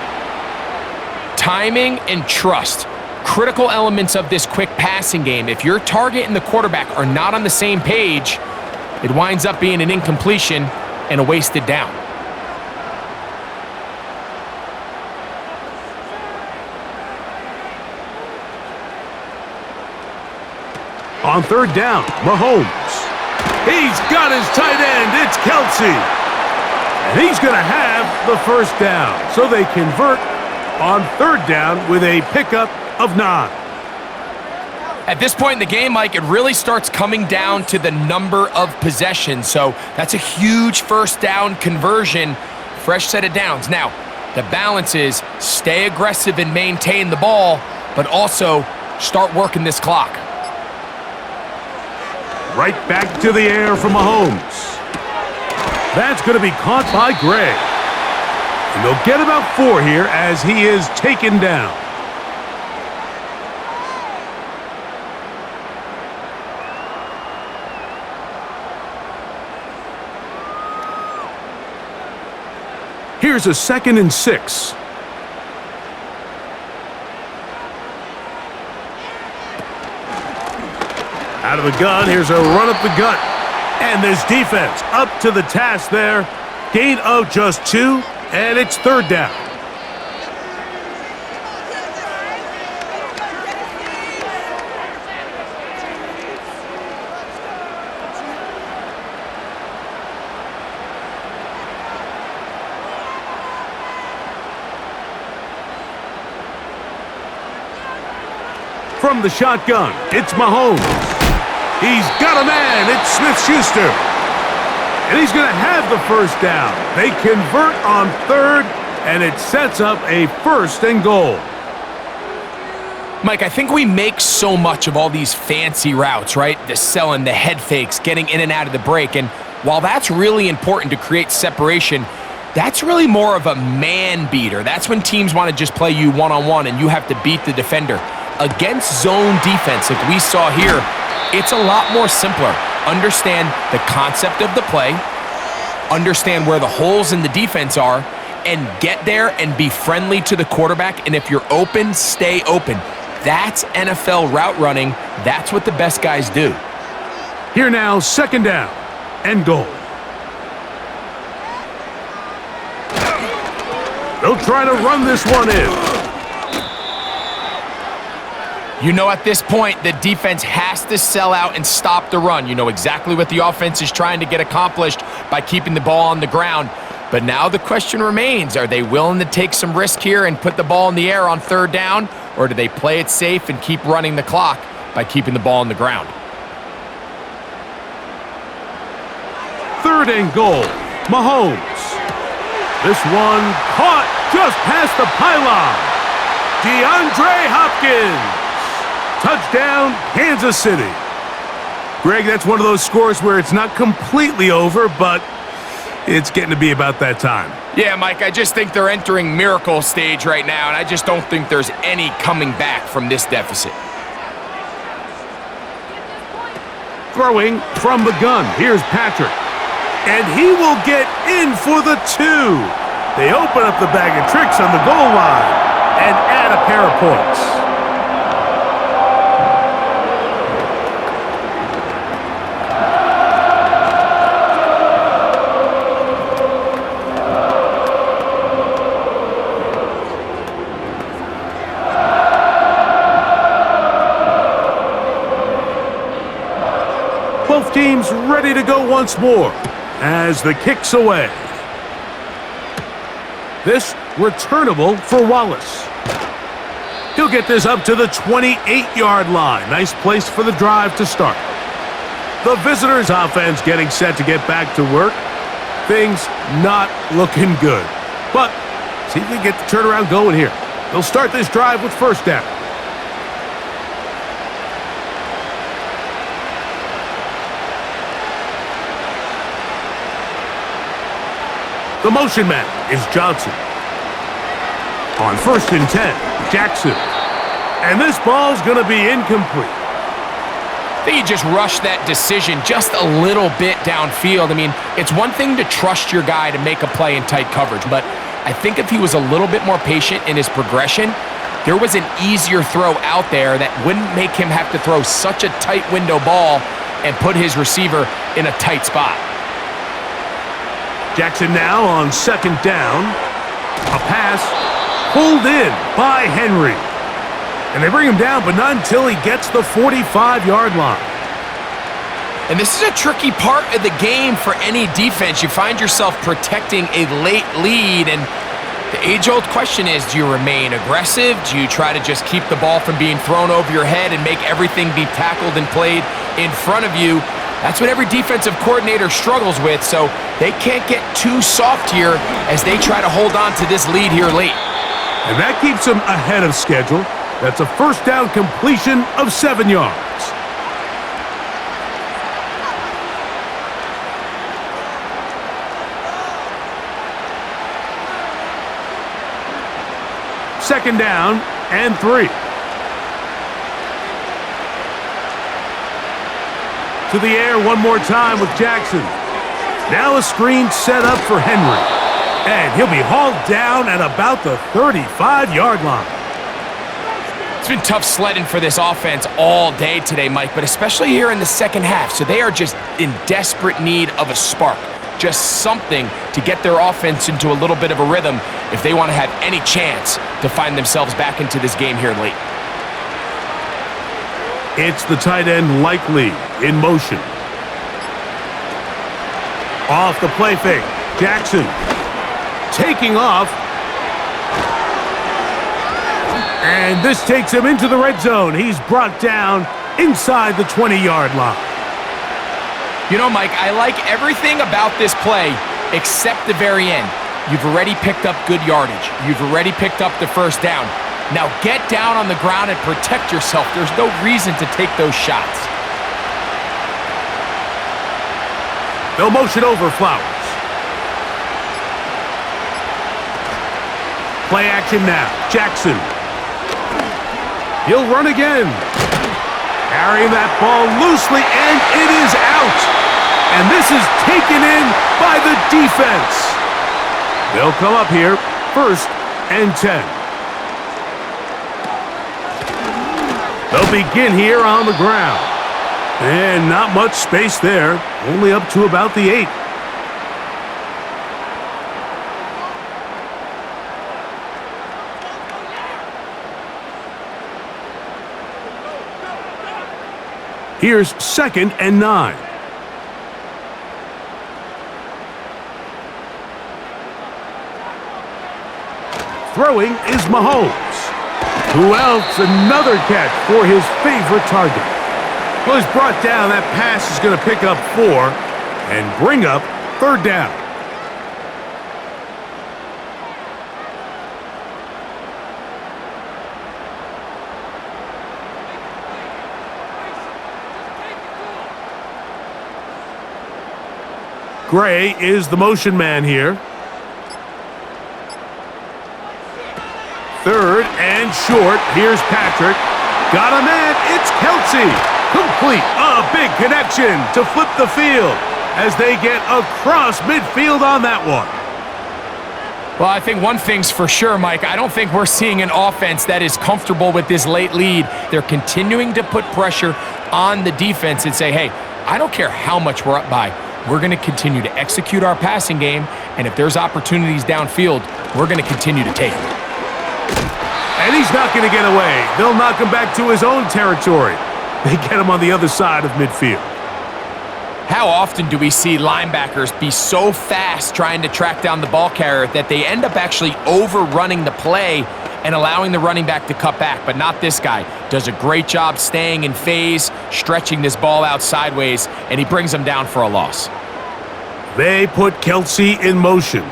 Timing and trust, critical elements of this quick passing game. If your target and the quarterback are not on the same page, it winds up being an incompletion and a wasted down. On 3rd down, Mahomes. He's got his tight end. It's Kelsey. And he's going to have the first down. So they convert on 3rd down with a pickup of 9. At this point in the game, Mike, it really starts coming down to the number of possessions. So that's a huge first down conversion, fresh set of downs. Now, the balance is stay aggressive and maintain the ball, but also start working this clock. Right back to the air from Mahomes. That's going to be caught by Gray. And they'll get about 4 here as he is taken down. Here's a 2nd and 6. Out of the gun, here's a run up the gut. And this defense up to the task there. Gain of just 2, and it's 3rd down. From the shotgun, it's Mahomes. He's got a man. It's Smith-Schuster. And he's going to have the first down. They convert on 3rd, and it sets up a 1st and goal. Mike, I think we make so much of all these fancy routes, right? The selling, the head fakes, getting in and out of the break. And while that's really important to create separation, that's really more of a man beater. That's when teams want to just play you one-on-one and you have to beat the defender. Against zone defense, like we saw here, it's a lot more simpler. Understand the concept of the play, understand where the holes in the defense are, and get there and be friendly to the quarterback. And if you're open, stay open. That's NFL route running. That's what the best guys do. Here now, 2nd down and goal. They'll try to run this one in. You know at this point, the defense has to sell out and stop the run. You know exactly what the offense is trying to get accomplished by keeping the ball on the ground. But now the question remains, are they willing to take some risk here and put the ball in the air on third down, or do they play it safe and keep running the clock by keeping the ball on the ground? Third and goal, Mahomes. This one caught just past the pylon. DeAndre Hopkins. Touchdown, Kansas City. Greg, that's one of those scores where it's not completely over, but it's getting to be about that time. Yeah, Mike, I just think they're entering miracle stage right now, and I just don't think there's any coming back from this deficit. Throwing from the gun, here's Patrick. And he will get in for the 2. They open up the bag of tricks on the goal line and add a pair of points. Both teams ready to go once more as the kick's away. This returnable for Wallace. He'll get this up to the 28-yard line. Nice place for the drive to start. The visitors' offense getting set to get back to work. Things not looking good. But see if they get the turnaround going here. They'll start this drive with first down. The motion man is Johnson. On 1st and 10, Jackson. And this ball's going to be incomplete. I think he just rushed that decision just a little bit downfield. I mean, it's one thing to trust your guy to make a play in tight coverage, but I think if he was a little bit more patient in his progression, there was an easier throw out there that wouldn't make him have to throw such a tight window ball and put his receiver in a tight spot. Jackson now on 2nd down. A pass pulled in by Henry. And they bring him down, but not until he gets the 45-yard line. And this is a tricky part of the game for any defense. You find yourself protecting a late lead, and the age-old question is, do you remain aggressive? Do you try to just keep the ball from being thrown over your head and make everything be tackled and played in front of you? That's what every defensive coordinator struggles with, so they can't get too soft here as they try to hold on to this lead here late. And that keeps them ahead of schedule. That's a first down completion of 7 yards. Second down and 3. To the air one more time with Jackson. Now a screen set up for Henry. And he'll be hauled down at about the 35-yard line. It's been tough sledding for this offense all day today, Mike, but especially here in the second half. So they are just in desperate need of a spark. Just something to get their offense into a little bit of a rhythm if they want to have any chance to find themselves back into this game here late. It's the tight end Likely in motion. Off the play fake. Jackson taking off. And this takes him into the red zone. He's brought down inside the 20-yard line. You know, Mike, I like everything about this play except the very end. You've already picked up good yardage. You've already picked up the first down. Now get down on the ground and protect yourself. There's no reason to take those shots. They'll motion over Flowers. Play action now. Jackson. He'll run again. Carrying that ball loosely, and it is out. And this is taken in by the defense. They'll come up here, 1st and 10. They'll begin here on the ground. And not much space there, only up to about the 8. Here's 2nd and 9. Throwing is Mahomes. Who else? Another catch for his favorite target. Well, he's brought down. That pass is going to pick up 4 and bring up 3rd down. Gray is the motion man here. 3rd and short. Here's Patrick. Got him in. It's Kelsey. Complete. A big connection to flip the field as they get across midfield on that one. Well, I think one thing's for sure, Mike. I don't think we're seeing an offense that is comfortable with this late lead. They're continuing to put pressure on the defense and say, hey, I don't care how much we're up by. We're going to continue to execute our passing game, and if there's opportunities downfield, we're going to continue to take them. And he's not going to get away. They'll knock him back to his own territory. They get him on the other side of midfield. How often do we see linebackers be so fast trying to track down the ball carrier that they end up actually overrunning the play and allowing the running back to cut back? But not this guy. Does a great job staying in phase, stretching this ball out sideways, and he brings him down for a loss. They put Kelsey in motion.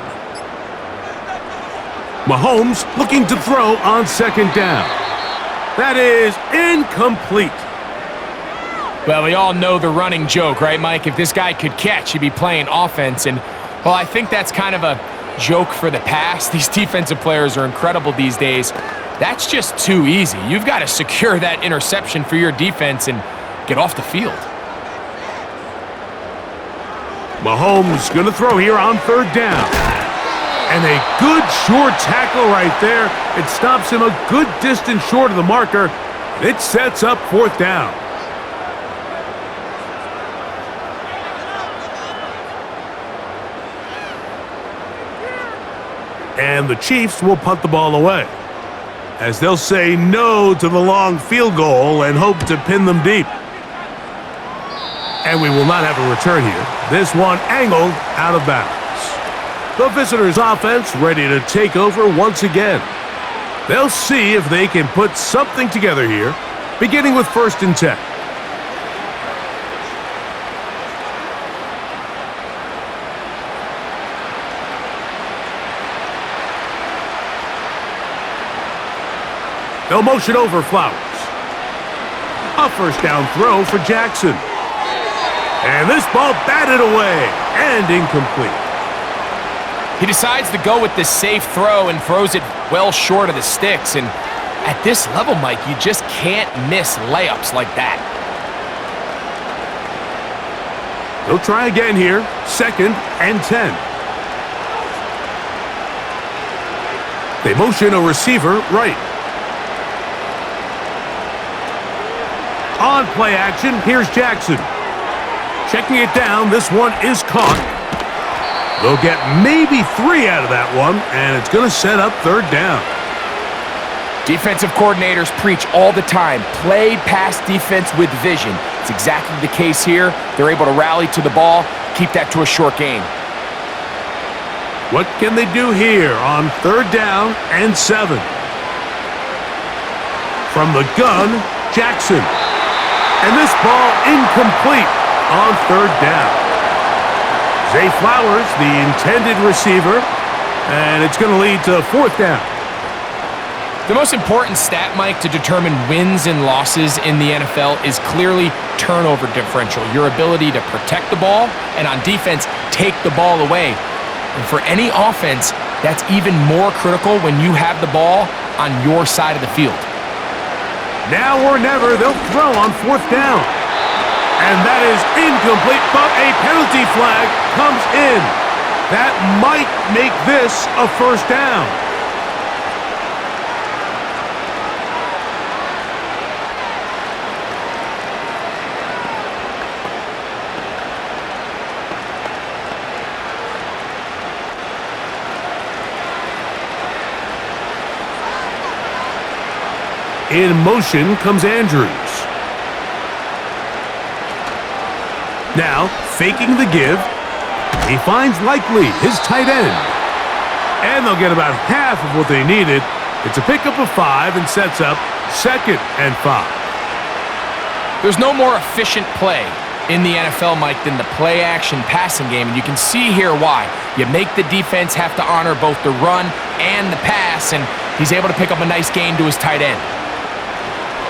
Mahomes looking to throw on 2nd down. That is incomplete. Well, we all know the running joke, right, Mike? If this guy could catch, he'd be playing offense. And, well, I think that's kind of a joke for the past. These defensive players are incredible these days. That's just too easy. You've got to secure that interception for your defense and get off the field. Mahomes going to throw here on 3rd down. And a good short tackle right there. It stops him a good distance short of the marker. It sets up 4th down. And the Chiefs will punt the ball away, as they'll say no to the long field goal and hope to pin them deep. And we will not have a return here. This one angled out of bounds. The visitors' offense ready to take over once again. They'll see if they can put something together here, beginning with 1st and 10. They'll motion over Flowers. A 1st down throw for Jackson. And this ball batted away and incomplete. He decides to go with this safe throw and throws it well short of the sticks. And at this level, Mike, you just can't miss layups like that. They'll try again here. 2nd and 10. They motion a receiver right. On play action, here's Jackson. Checking it down, this one is caught. They'll get maybe 3 out of that one, and it's going to set up 3rd down. Defensive coordinators preach all the time, play pass defense with vision. It's exactly the case here. They're able to rally to the ball, keep that to a short game. What can they do here on 3rd down and 7? From the gun, Jackson. And this ball incomplete on 3rd down. Zay Flowers, the intended receiver, and it's going to lead to 4th down. The most important stat, Mike, to determine wins and losses in the NFL is clearly turnover differential, your ability to protect the ball and on defense, take the ball away. And for any offense, that's even more critical when you have the ball on your side of the field. Now or never, they'll throw on 4th down. And that is incomplete, but a penalty flag comes in. That might make this a 1st down. In motion comes Andrews. Now, faking the give, he finds Likely, his tight end. And they'll get about half of what they needed. It's a pickup of 5 and sets up 2nd and 5. There's no more efficient play in the NFL, Mike, than the play-action passing game, and you can see here why. You make the defense have to honor both the run and the pass, and he's able to pick up a nice gain to his tight end.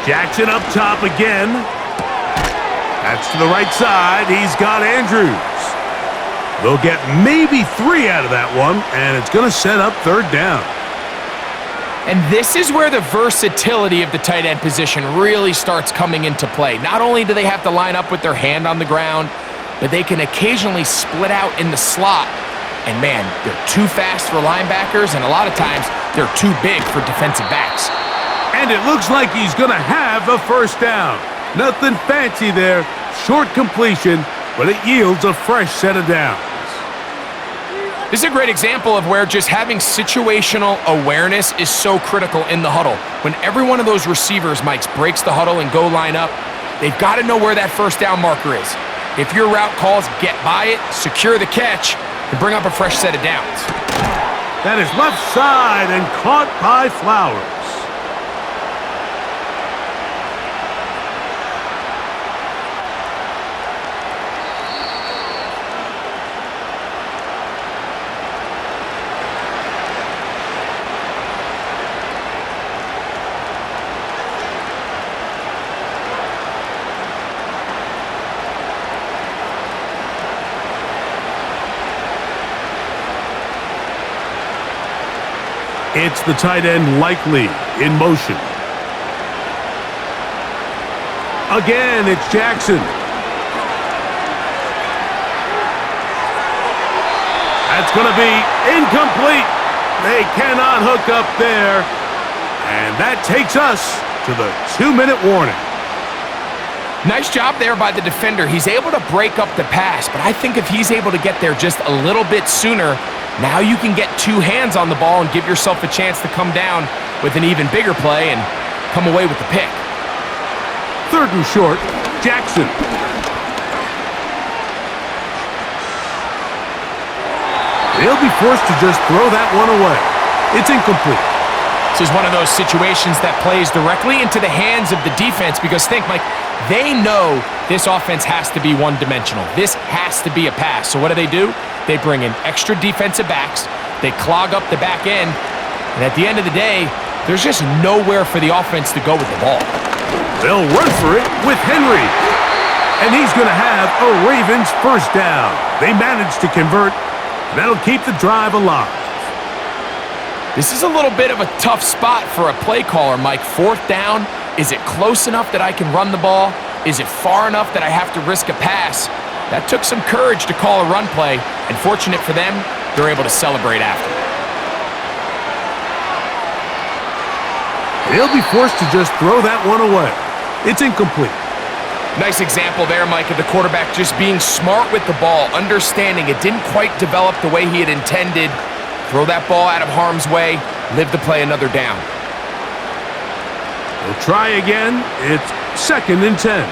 Jackson up top again. That's to the right side. He's got Andrews. They'll get maybe 3 out of that one, and it's going to set up 3rd down. And this is where the versatility of the tight end position really starts coming into play. Not only do they have to line up with their hand on the ground, but they can occasionally split out in the slot. And man, they're too fast for linebackers, and a lot of times they're too big for defensive backs. And it looks like he's going to have a 1st down. Nothing fancy there. Short completion, but it yields a fresh set of downs. This is a great example of where just having situational awareness is so critical in the huddle. When every one of those receivers, Mike, breaks the huddle and go line up, they've got to know where that 1st down marker is. If your route calls, get by it, secure the catch, and bring up a fresh set of downs. That is left side and caught by Flowers. It's the tight end Likely in motion. Again, it's Jackson. That's going to be incomplete. They cannot hook up there. And that takes us to the 2-minute warning. Nice job there by the defender. He's able to break up the pass, but I think if he's able to get there just a little bit sooner, now you can get 2 hands on the ball and give yourself a chance to come down with an even bigger play and come away with the pick. 3rd and short, Jackson. They'll be forced to just throw that one away. It's incomplete. This is one of those situations that plays directly into the hands of the defense because think, Mike, they know this offense has to be one-dimensional. This has to be a pass. So what do? They bring in extra defensive backs. They clog up the back end. And at the end of the day, there's just nowhere for the offense to go with the ball. They'll run for it with Henry. And he's going to have a Ravens 1st down. They managed to convert. That'll keep the drive alive. This is a little bit of a tough spot for a play caller, Mike. 4th down. Is it close enough that I can run the ball? Is it far enough that I have to risk a pass? That took some courage to call a run play, and fortunate for them, they're able to celebrate after. They'll be forced to just throw that one away. It's incomplete. Nice example there, Mike, of the quarterback just being smart with the ball, understanding it didn't quite develop the way he had intended. Throw that ball out of harm's way, live to play another down. They'll try again. It's 2nd and 10.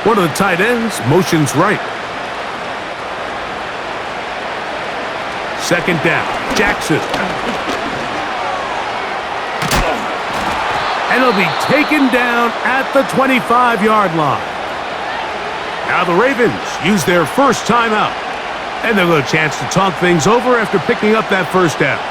One of the tight ends motions right. 2nd down, Jackson. And he'll be taken down at the 25-yard line. Now the Ravens use their 1st timeout. And they'll get a chance to talk things over after picking up that 1st down.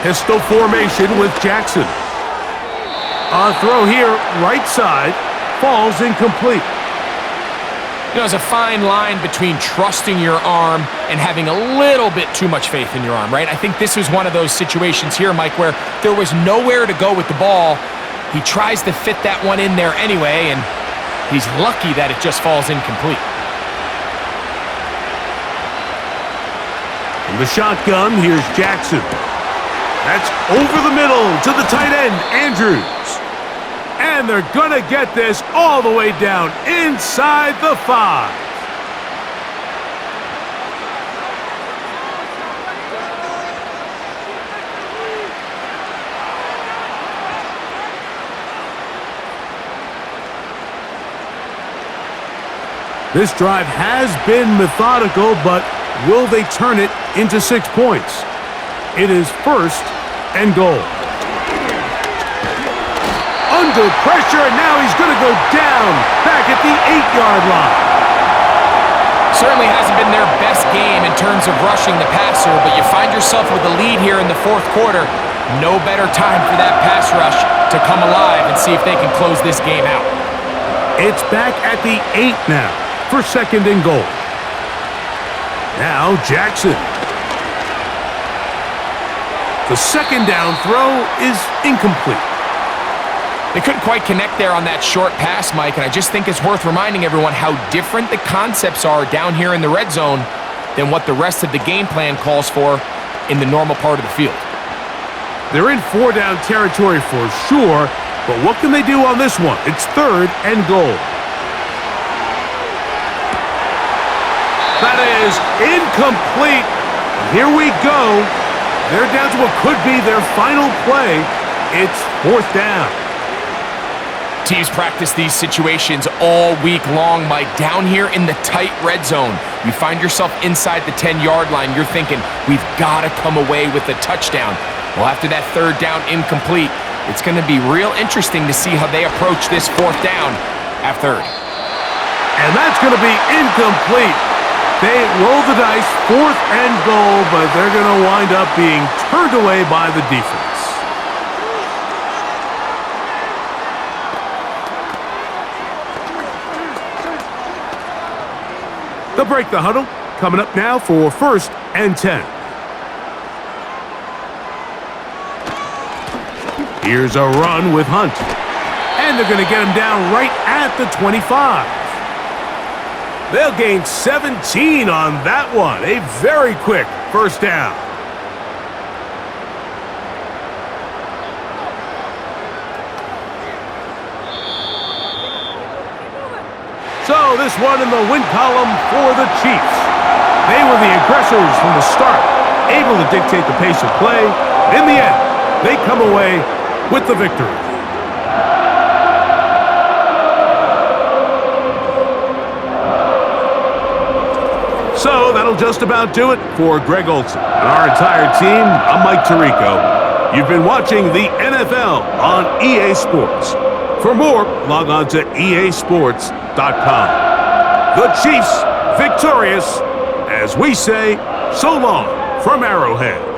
Pistol formation with Jackson. A throw here, right side, falls incomplete. You know, there's a fine line between trusting your arm and having a little bit too much faith in your arm, right? I think this was one of those situations here, Mike, where there was nowhere to go with the ball. He tries to fit that one in there anyway, and he's lucky that it just falls incomplete. From the shotgun, here's Jackson. That's over the middle to the tight end, Andrews. And they're going to get this all the way down inside the 5. This drive has been methodical, but will they turn it into 6 points? It is 1st and goal. Under pressure, and now he's going to go down back at the 8-yard line. Certainly hasn't been their best game in terms of rushing the passer, but you find yourself with a lead here in the 4th quarter. No better time for that pass rush to come alive and see if they can close this game out. It's back at the 8 now for 2nd and goal. Now Jackson. The 2nd down throw is incomplete. They couldn't quite connect there on that short pass, Mike, and I just think it's worth reminding everyone how different the concepts are down here in the red zone than what the rest of the game plan calls for in the normal part of the field. They're in 4-down territory for sure, but what can they do on this one? It's 3rd and goal. That is incomplete. Here we go. They're down to what could be their final play. It's 4th down. Teams practice these situations all week long, Mike. Down here in the tight red zone, you find yourself inside the 10-yard line. You're thinking, we've got to come away with a touchdown. Well, after that 3rd down incomplete, it's going to be real interesting to see how they approach this 4th down at 3rd. And that's going to be incomplete. They roll the dice, 4th and goal, but they're going to wind up being turned away by the defense. They'll break the huddle. Coming up now for 1st and 10. Here's a run with Hunt. And they're going to get him down right at the 25. They'll gain 17 on that one. A very quick 1st down. So this one in the win column for the Chiefs. They were the aggressors from the start, able to dictate the pace of play. In the end, they come away with the victory. So that'll just about do it for Greg Olson and our entire team. I'm Mike Tirico. You've been watching the NFL on EA Sports. For more, log on to easports.com. The Chiefs victorious, as we say, so long from Arrowhead.